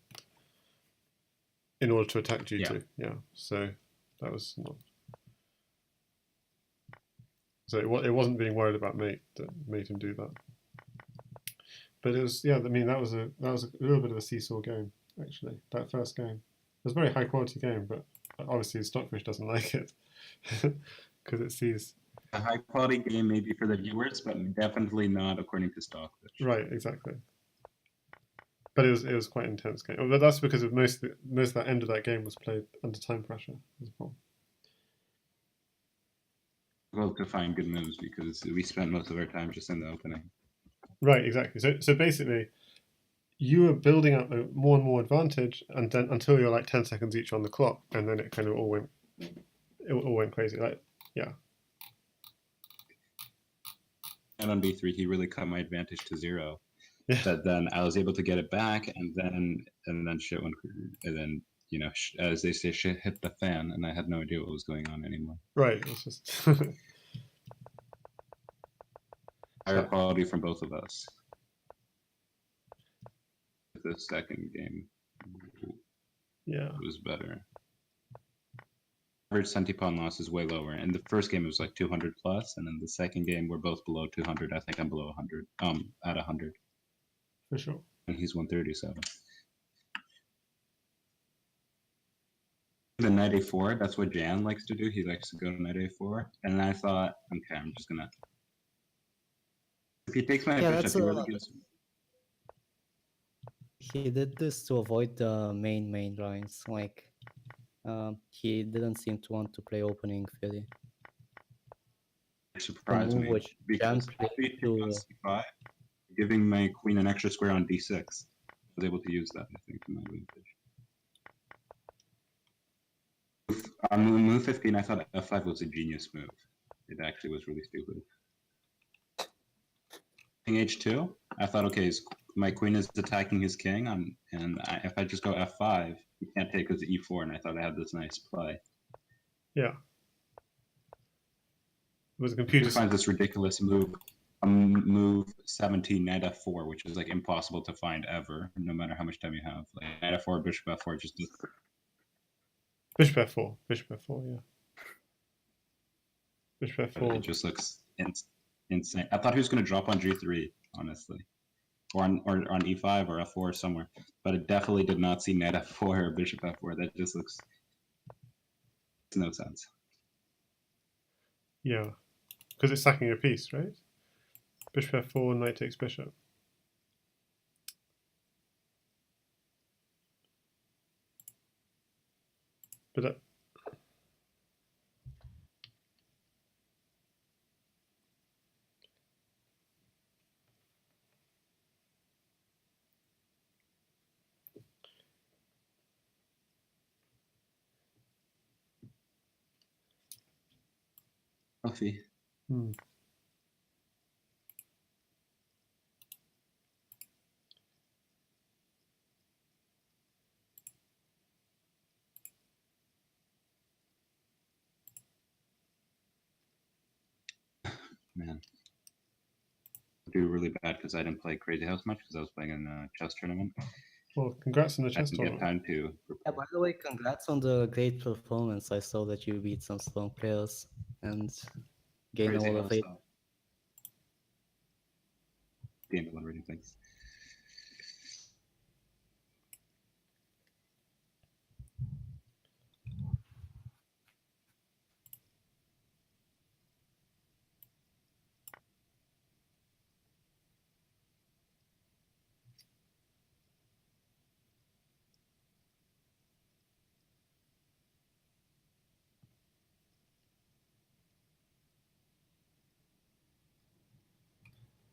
in order to attack G2. Yeah, so that was not. So it wasn't being worried about mate that made him do that. But it was, yeah. I mean, that was a little bit of a seesaw game actually. That first game, it was a very high quality game, but obviously Stockfish doesn't like it because it sees A high quality game maybe for the viewers, but definitely not according to Stockfish. right, exactly. But it was quite an intense game. But that's because of most of that end of that game was played under time pressure. As well. Well, to find good moves because we spent most of our time just in the opening. Right, exactly. So basically, you were building up a more and more advantage, and then until you're like 10 seconds each on the clock, and then it kind of all went crazy. Like, yeah. And on B3, he really cut my advantage to 0. Yeah. But then I was able to get it back, and then shit went, and then as they say, shit hit the fan, and I had no idea what was going on anymore. Right. It's just Higher quality from both of us. The second game, yeah. was better. average centipawn loss is way lower. In the first game, it was like 200 plus, and in the second game, we're both below 200. I think I'm below 100. At 100. For sure. And he's 137. The knight a4, that's what Jan likes to do. He likes to go to knight a4. And I thought, okay, I'm just gonna. If he takes my bishop, he really gives. He did this to avoid the main lines. Like, he didn't seem to want to play opening Philly. Surprised move me which Jan because played to c5, giving my queen an extra square on d6. I was able to use that, I think, to my advantage. On move 15, I thought f5 was a genius move. It actually was really stupid. King h2, I thought, okay, my queen is attacking his king, if I just go f5, he can't take his e4, and I thought I had this nice play. Yeah. Was the computer finds this ridiculous move, move 17, knight f4, which is like impossible to find ever, no matter how much time you have. Like knight f4, bishop f4, just bishop f4, yeah. Bishop f4. It just looks insane. I thought he was going to drop on g3, honestly, or on e5 or f4 somewhere, but it definitely did not see knight f4 or bishop f4. That just looks no sense. Yeah, because it's sacking a piece, right? Bishop f4, knight takes bishop. But that. Coffee. Hmm. Man, I do really bad because I didn't play Crazyhouse much because I was playing in a chess tournament. Well, congrats on the I chess didn't get tournament. time to. Yeah, by the way, congrats on the great performance. I saw that you beat some strong players and gained a lot of weight. Gained a lot of rating, thanks.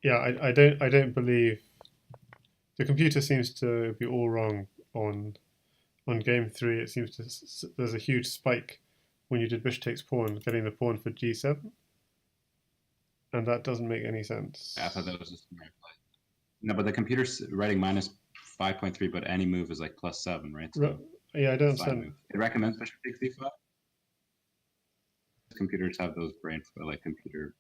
Yeah, I don't believe the computer seems to be all wrong on game 3. It seems to there's a huge spike when you did bishop takes pawn, getting the pawn for g7, and that doesn't make any sense. I thought that was just a smart play. No, but the computer's writing minus 5.3, but any move is like plus 7, right? So yeah, I don't understand. It recommends bishop takes d5. Computers have those brain like computer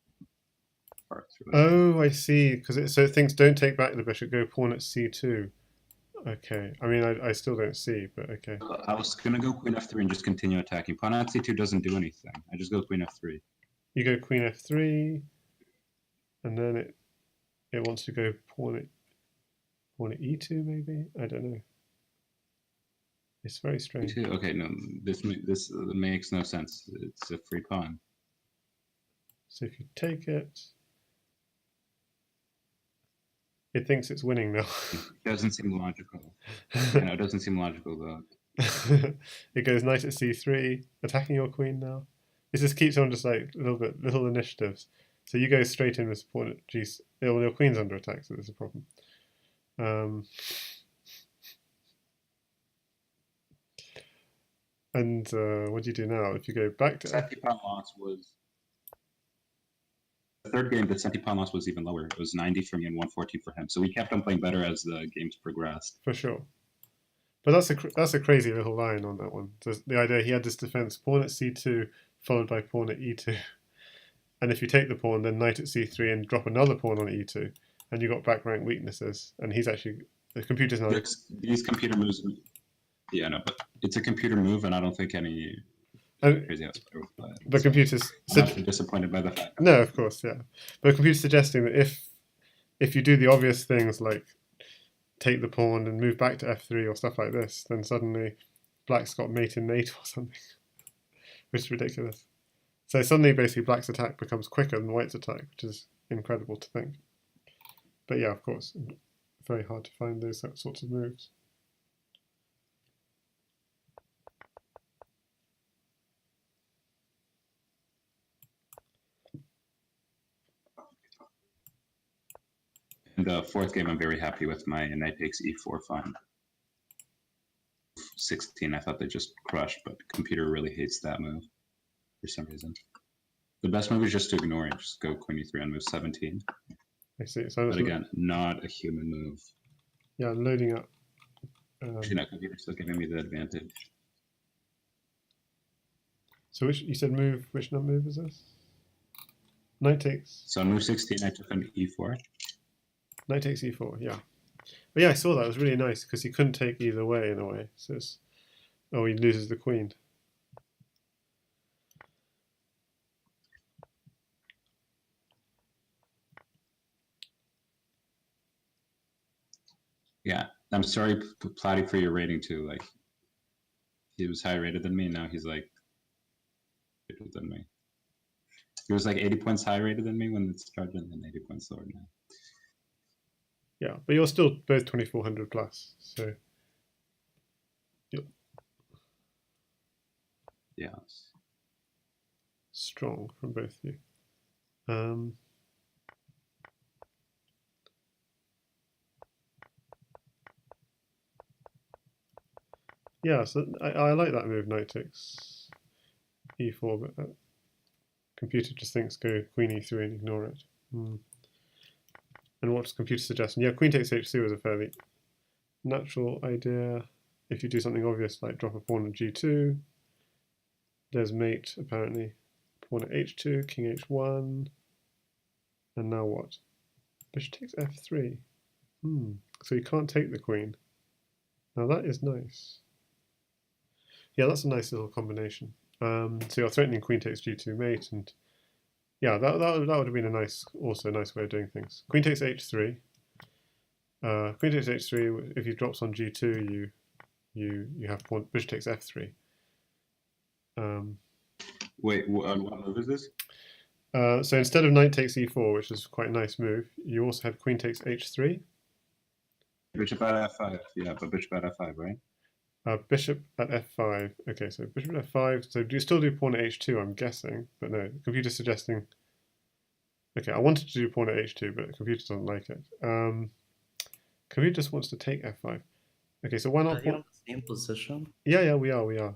parts. Oh, I see. Because so things don't take back the bishop, go pawn at c2. Okay. I mean, I still don't see, but okay. I was gonna go queen f3 and just continue attacking. Pawn at c2 doesn't do anything. I just go queen f3. You go queen f3, and then it wants to go pawn at e2 maybe. I don't know. It's very strange. E2? Okay, no, this makes no sense. It's a free pawn. So if you take it, it thinks it's winning now. It doesn't seem logical. Yeah, it doesn't seem logical though. It goes knight at c3, attacking your queen now. It just keeps on just like little initiatives. So you go straight in with pawn at g. Well, your queen's under attack, so there's a problem. And what do you do now? If you go back to centipawn loss was the third game. The centipawn loss was even lower. It was 90 for me and 114 for him. So we kept on playing better as the games progressed. For sure. But that's a crazy little line on that one. The idea he had this defense pawn at c2 followed by pawn at e2, and if you take the pawn, then knight at c3 and drop another pawn on e2, and you got back rank weaknesses. And he's actually the computer's not. These computer moves. Yeah, no, but it's a computer move, and I don't think any. And Crazyhouse. the computer's I'm not disappointed by the fact. no, of course, yeah. But the computer's suggesting that if you do the obvious things like take the pawn and move back to f3 or stuff like this, then suddenly black's got mate in mate or something, which is ridiculous. So suddenly, basically, black's attack becomes quicker than white's attack, which is incredible to think. But yeah, of course, very hard to find those sorts of moves. In the fourth game, I'm very happy with my knight takes e4 find. 16, I thought they just crushed, but the computer really hates that move for some reason. The best move is just to ignore it, just go queen e3 on move 17. I see. So But again, not a human move. yeah, I'm loading up. Actually, no, computer's still giving me the advantage. So you said move, which number move is this? Knight takes. So on move 16, I took an e4. Knight takes e4, yeah. But yeah, I saw that. It was really nice because he couldn't take either way in a way. So it's, oh, he loses the queen. Yeah, I'm sorry, Platy, for your rating too. Like, he was higher rated than me. Now he's like rated than me. He was like 80 points higher rated than me when it started, and then 80 points lower now. Yeah, but you're still both 2400 plus. So Yeah. Strong from both of you. Yeah, so I like that move, knight takes e4, but that computer just thinks go queen e3 and ignore it. And what's computer suggestion? Yeah, queen takes h2 was a fairly natural idea. If you do something obvious like drop a pawn at g2, there's mate apparently. Pawn at h2, king h1, and now what? Bishop takes f3. So you can't take the queen. Now that is nice. Yeah, that's a nice little combination. So you're threatening queen takes g2 mate, and yeah, that would have been also a nice way of doing things. Queen takes h3. Queen takes h3. If he drops on g2, you have pawn. Bishop takes f3. Wait, what move is this? So instead of knight takes e4, which is quite a nice move, you also have queen takes h3. Bishop at f5. Yeah, but bishop at f5, right? Bishop at f5. Okay, so bishop at f5. So do you still do pawn at h2, I'm guessing? But no, the computer's suggesting... Okay, I wanted to do pawn at h2, but the computer doesn't like it. Computer just wants to take f5. Okay, so why not... Are you in the same position? Yeah, we are.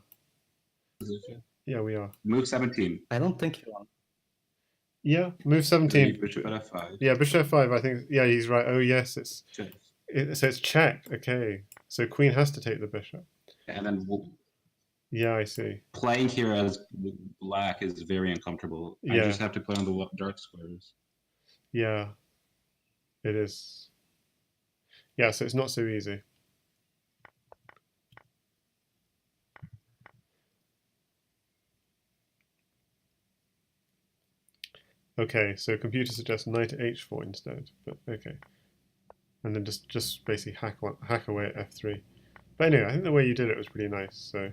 Position. Yeah, we are. Move 17. I don't think you are. Yeah, move 17. Bishop at f5. Yeah, bishop f5, I think... Yeah, he's right. Oh, yes, Check. so it's check. Okay, so queen has to take the bishop. And then Yeah, I see. playing here as black is very uncomfortable. Yeah. I just have to play on the dark squares. Yeah, it is. Yeah, so it's not so easy. Okay, so computer suggests knight at h4 instead, but okay. And then just basically hack away at f3. But anyway, I think the way you did it was pretty nice, so...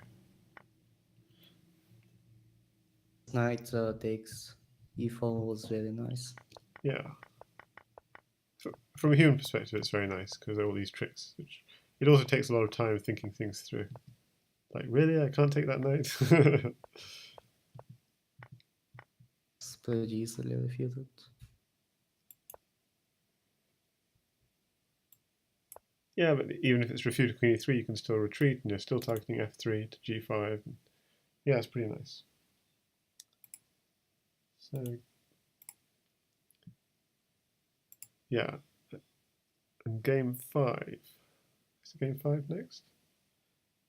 Knight takes e4 was very nice. Yeah. From a human perspective, it's very nice, because there are all these tricks, which... It also takes a lot of time thinking things through. Like, really? I can't take that knight? It's pretty easily refuted. Yeah, but even if it's refuted queen e3, you can still retreat, and you're still targeting f3 to g5. Yeah, it's pretty nice. So, yeah. And game 5. Is it game 5 next?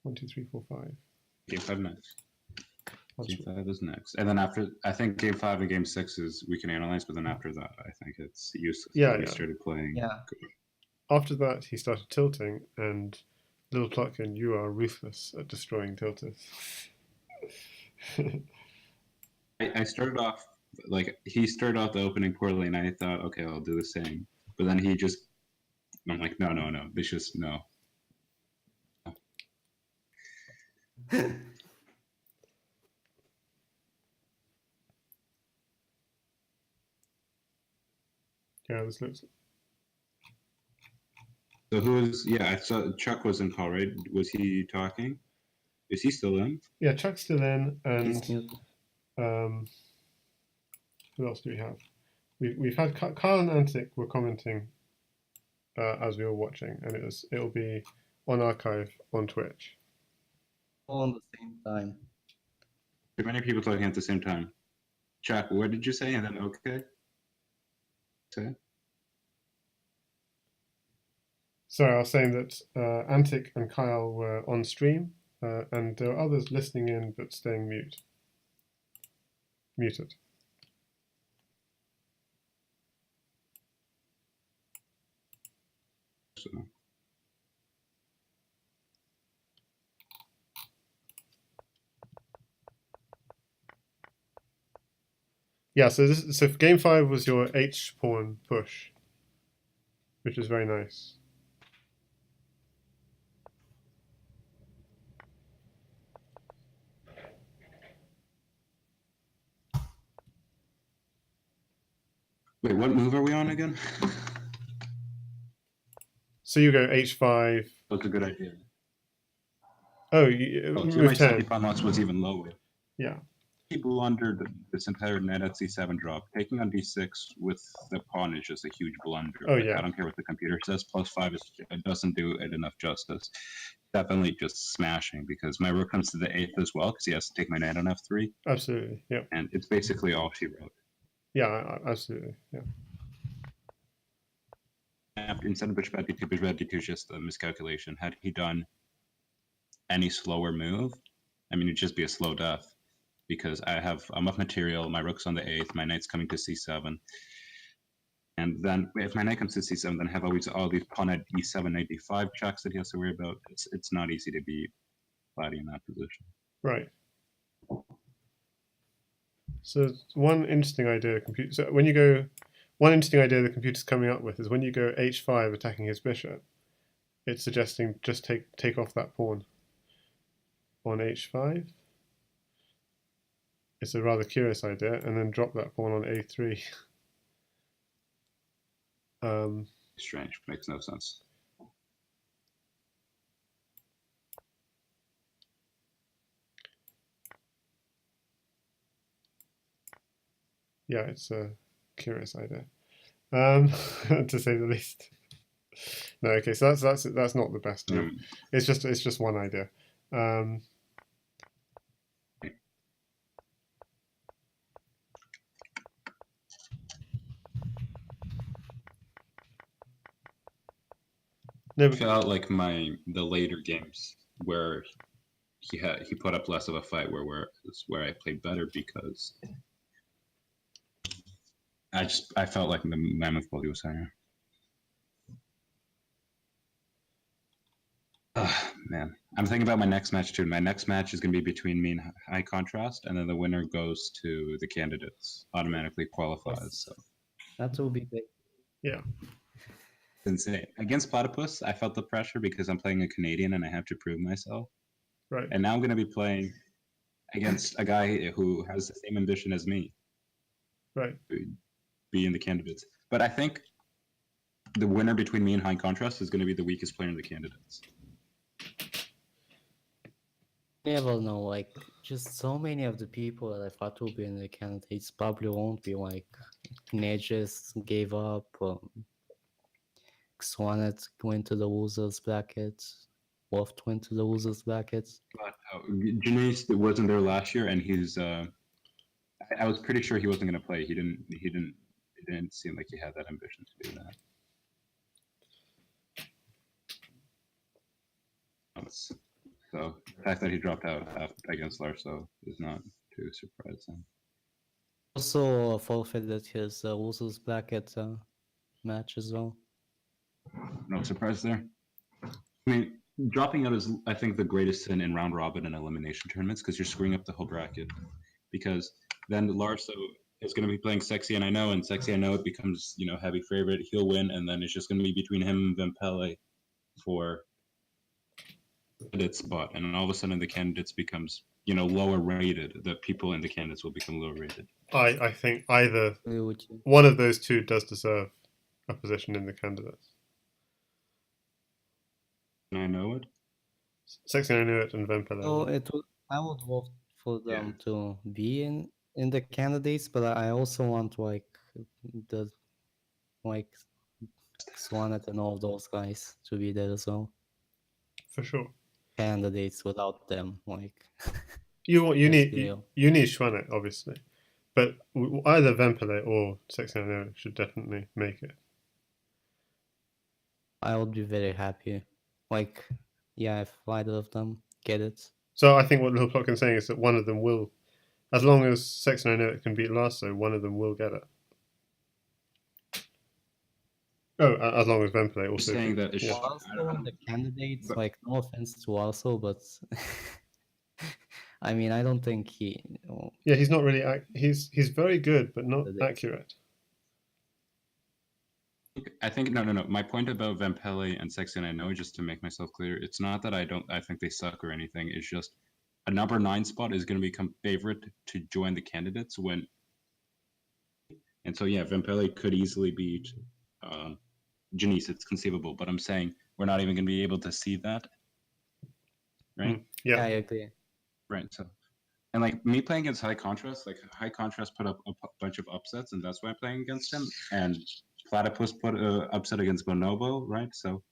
1, 2, 3, 4, 5. Game 5 next. That's Game 5 is next. And then after, I think game 5 and game 6 is we can analyze, but then after that, I think it's useless. Yeah, We yeah. started playing. Yeah. After that, he started tilting, and Littleplotkin, you are ruthless at destroying tilters. I started off like he started off the opening poorly, and I thought, okay, I'll do the same. But then he just, I'm like, no, no, no. It's just no. Yeah, this looks. So who was? Yeah, I saw Chuck was in call, right? Was he talking? Is he still in? Yeah, Chuck's still in, He's and muted. who else do we have? We've had Kyle and Antic were commenting as we were watching, and it'll be on archive on Twitch. All at the same time. Too many people talking at the same time. Chuck, what did you say? And then okay. Okay. Sorry, I was saying that Antic and Kyle were on stream, and there are others listening in but staying muted. So, Yeah, so game 5 was your H pawn push, which is very nice. wait, what move are we on again? So you go H5. That's a good idea. Oh, Oh, so move my 10. CP loss was even lower. Yeah. He blundered this entire knight at c7 drop. Taking on d6 with the pawn is just a huge blunder. Oh, Like, yeah. I don't care what the computer says. +5 it doesn't do it enough justice. Definitely just smashing because my rook comes to the 8th as well because he has to take my knight on f3. Absolutely. Yeah. And it's basically all she wrote. Yeah. Absolutely. Yeah. Instead of bishop d2 is just a miscalculation. Had he done any slower move, I mean, it'd just be a slow death. Because I'm up material, my rook's on the 8th, my knight's coming to c7. And then if my knight comes to c7, then I have always all these pawn at e7, knight d5 checks that he has to worry about. It's not easy to be flatty in that position. Right. So one interesting idea the computer. So when you go, one interesting idea the computer's coming up with is when you go h5 attacking his bishop, it's suggesting just take off that pawn on h5. It's a rather curious idea, and then drop that pawn on a3. Strange, makes no sense. Yeah, it's a curious idea, to say the least. No, okay, so that's not the best move. It's just one idea. No, I felt like the later games where he put up less of a fight where I played better because I felt like the mammoth quality was higher. Man, I'm thinking about my next match too. My next match is going to be between me and High Contrast, and then the winner goes to the candidates, automatically qualifies. So That will be great. yeah. insane. Against Platypus, I felt the pressure because I'm playing a Canadian and I have to prove myself. Right. And now I'm going to be playing against a guy who has the same ambition as me. Right. Be in the candidates. But I think the winner between me and High Contrast is going to be the weakest player in the candidates. Never know, like, just so many of the people that I thought would be in the candidates probably won't be, like, Nedges gave up, Xwanet went to the losers bracket, Wolf went to the losers bracket. But Janice wasn't there last year, and he's. I was pretty sure he wasn't going to play. He didn't seem like he had that ambition to do that. So the fact that he dropped out against Larso is not too surprising. Also forfeited his losers bracket match as well. No surprise there. I mean, dropping out is, I think, the greatest sin in round robin and elimination tournaments because you're screwing up the whole bracket. Because then Larso is going to be playing Sexy and I Know, and Sexy I Know it becomes, heavy favorite. He'll win, and then it's just going to be between him and Vempele for candidate spot, and then all of a sudden the candidates becomes lower rated. The people in the candidates will become lower rated. I think either Agree with you. one of those two does deserve a position in the candidates. And I Know it. Sexy I Know It and Vempele. So I would vote for them to be in the candidates, but I also want the Swanet and all those guys to be there as well. For sure. Candidates without them, You let's need be real. you need Schwanek, obviously, but either Vempele or Sexy I Know It should definitely make it. I would be very happy. If either of them get it. So I think what littleplotkin's saying is that one of them will, as long as Sexy I Know It can beat Lasso, one of them will get it. Oh, as long as Vempele also. Saying that it yeah. should- Also, the candidates, but- no offense to also, but I mean, I don't think he. Yeah, he's not really. He's very good, but not It is. accurate. I think no. My point about Vempele and Sexy and I Know, just to make myself clear, it's not that I think they suck or anything. It's just a number 9 spot is going to become favorite to join the candidates when. And so yeah, Vempele could easily beat Janice. It's conceivable, but I'm saying we're not even going to be able to see that, right? Yeah. I agree. Right. So, and me playing against High Contrast, High Contrast put up a bunch of upsets, and that's why I'm playing against him. And Platypus put an upset against Bonobo, right? So,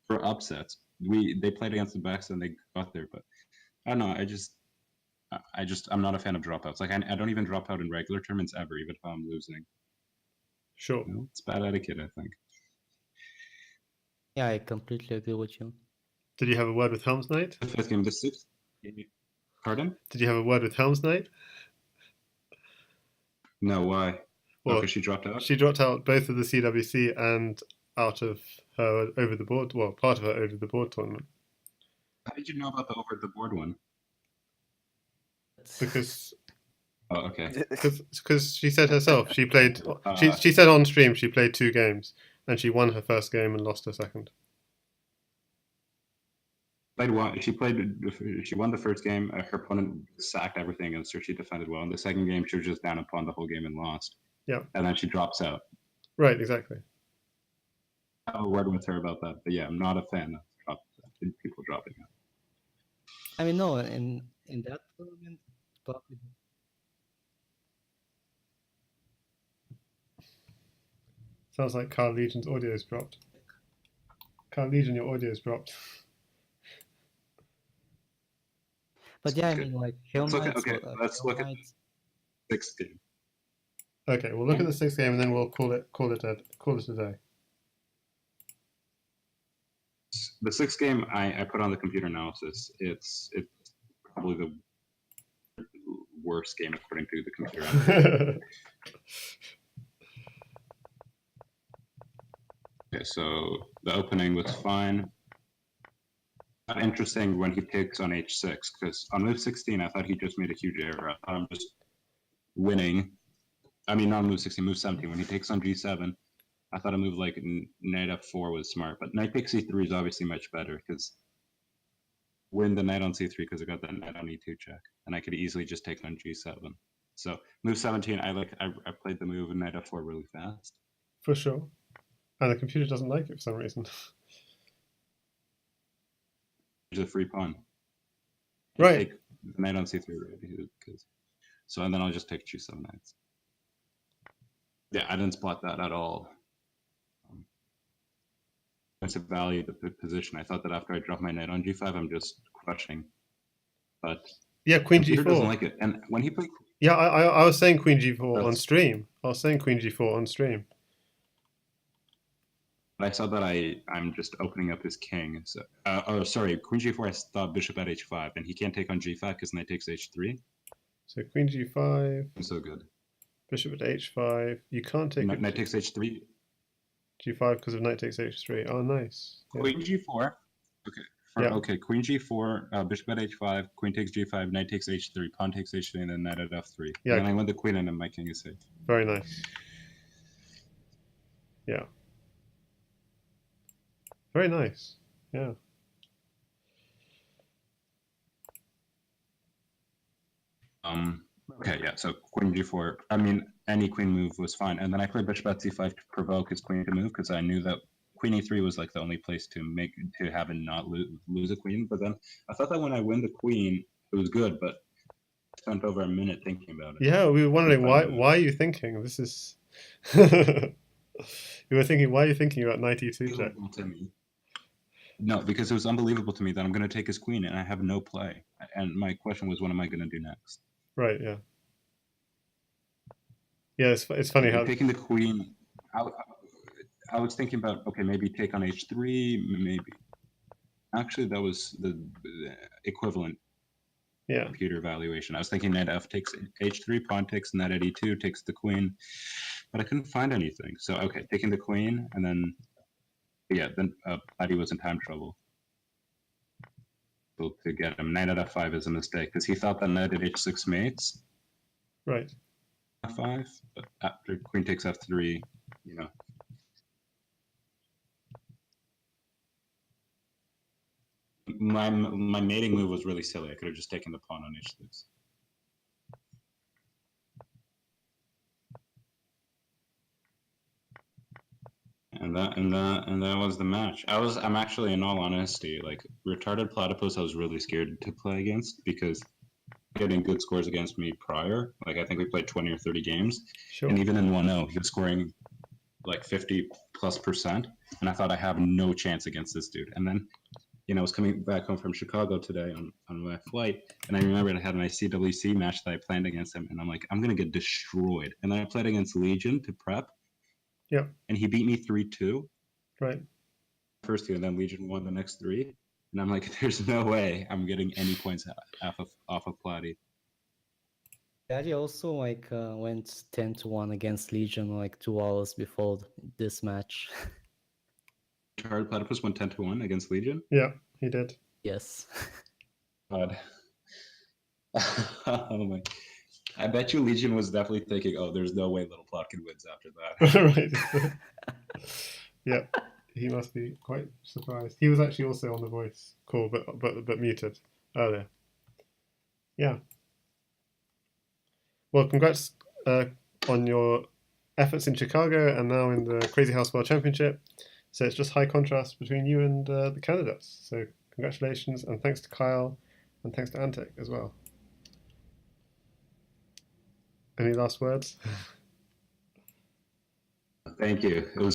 for upsets, they played against the backs and they got there. But I don't know. I'm not a fan of dropouts. I don't even drop out in regular tournaments ever, even if I'm losing. Sure. It's bad etiquette, I think. Yeah, I completely agree with you. Did you have a word with Helm's Knight? The fifth game, the sixth. Pardon? Did you have a word with Helm's Knight? No, why? Well, Because she dropped out. She dropped out both of the CWC and out of her over the board. Well, part of her over the board tournament How did you know about the over the board one? because Oh, okay. she said herself she played. She said on stream she played 2 games and she won her first game and lost her second. She won the first game. Her opponent sacked everything against her. She defended well. In the second game, she was just down upon the whole game and lost. Yeah. And then she drops out. Right, exactly. I have a word with her about that. But yeah, I'm not a fan of people dropping out. I mean, no, in that tournament, probably. Sounds like Carl Legion's audio's dropped. Carl Legion, your audio's dropped. But yeah, I Okay. mean, Hill Knights. Let's look at the sixth game. Okay, we'll look at the 6th game and then we'll call it a day. The sixth game, I put on the computer analysis. It's probably the worst game according to the computer analysis. Okay, so the opening was fine. Not interesting when he takes on h6, because on move 16, I thought he just made a huge error. I thought I'm just winning. I mean, not move 16, move 17. When he takes on g7, I thought a move like knight f4 was smart, but knight takes c3 is obviously much better, because win the knight on c3 because I got that knight on e2 check, and I could easily just take on g7. So move 17, I played the move in knight f4 really fast. For sure. And the computer doesn't like it for some reason. There's a free pawn. Right. Take the knight on c3, right? So, and then I'll just take g7 knights. Yeah, I didn't spot that at all. I value the position. I thought that after I drop my knight on g5, I'm just crushing. But Yeah, queen computer doesn't g4. like it. And when he played, Yeah, I was saying queen g4 on That's- stream. I was saying queen g4 on stream. I saw that I'm just opening up his king. So, sorry, queen g4. I thought bishop at h5, and he can't take on g5 because knight takes h3. So queen g5, So good. bishop at h5. You can't take Knight takes h3. g5 because of knight takes h3. Oh, nice. Yeah. Queen g4. Okay, Yeah. Okay, queen g4, bishop at h5, queen takes g5, knight takes h3, pawn takes h3, and then knight at f3. Yeah. And then I win the queen, and then my king is safe. Very nice. Yeah. Very nice. Yeah. Okay, yeah. So queen g4. I mean, any queen move was fine, and then I played bishop at c5 to provoke his queen to move because I knew that queen e3 was like the only place to have it not lose a queen. But then I thought that when I win the queen, it was good, but I spent over a minute thinking about it. Yeah, we were wondering why are you thinking this is you were thinking, why are you thinking about knight e2 check? To me. No, because it was unbelievable to me that I'm going to take his queen and I have no play. And my question was, what am I going to do next? Right, yeah. Yeah, it's funny how taking the queen. I was thinking about, okay, maybe take on h3, maybe. Actually, that was the equivalent computer evaluation. I was thinking knight f takes h3, pawn takes knight at e2, takes the queen, but I couldn't find anything. So, okay, taking the queen, and then, yeah, then Platy was in time trouble. So to get him, knight at f5 is a mistake, because he thought that knight at h6 mates. Right. f5, but after queen takes f3, you know. My mating move was really silly. I could have just taken the pawn on h6. And that was the match. I'm actually, in all honesty, like retarded platypus, I was really scared to play against because getting good scores against me prior. Like I think we played 20 or 30 games, and even in 1-0, he was scoring like 50+%, and I thought I have no chance against this dude. And then, you know, I was coming back home from Chicago today on my flight, and I remembered I had my CWC match that I planned against him, and I'm like, I'm gonna get destroyed. And then I played against Legion to prep. Yeah. And he beat me 3-2. Right. First two, and then Legion won the next 3. And I'm like, there's no way I'm getting any points off of Platy. Daddy also like went 10-1 against Legion like 2 hours before this match. Retarded Platypus went 10-1 against Legion? Yeah, he did. Yes. God. Oh my. I bet you Legion was definitely thinking, oh, there's no way littleplotkin wins after that. Right. Yeah, he must be quite surprised. He was actually also on the voice call, but muted earlier. Yeah. Well, congrats on your efforts in Chicago and now in the Crazyhouse World Championship. So it's just high contrast between you and the candidates. So congratulations, and thanks to Kyle, and thanks to Antek as well. Any last words? Thank you. It was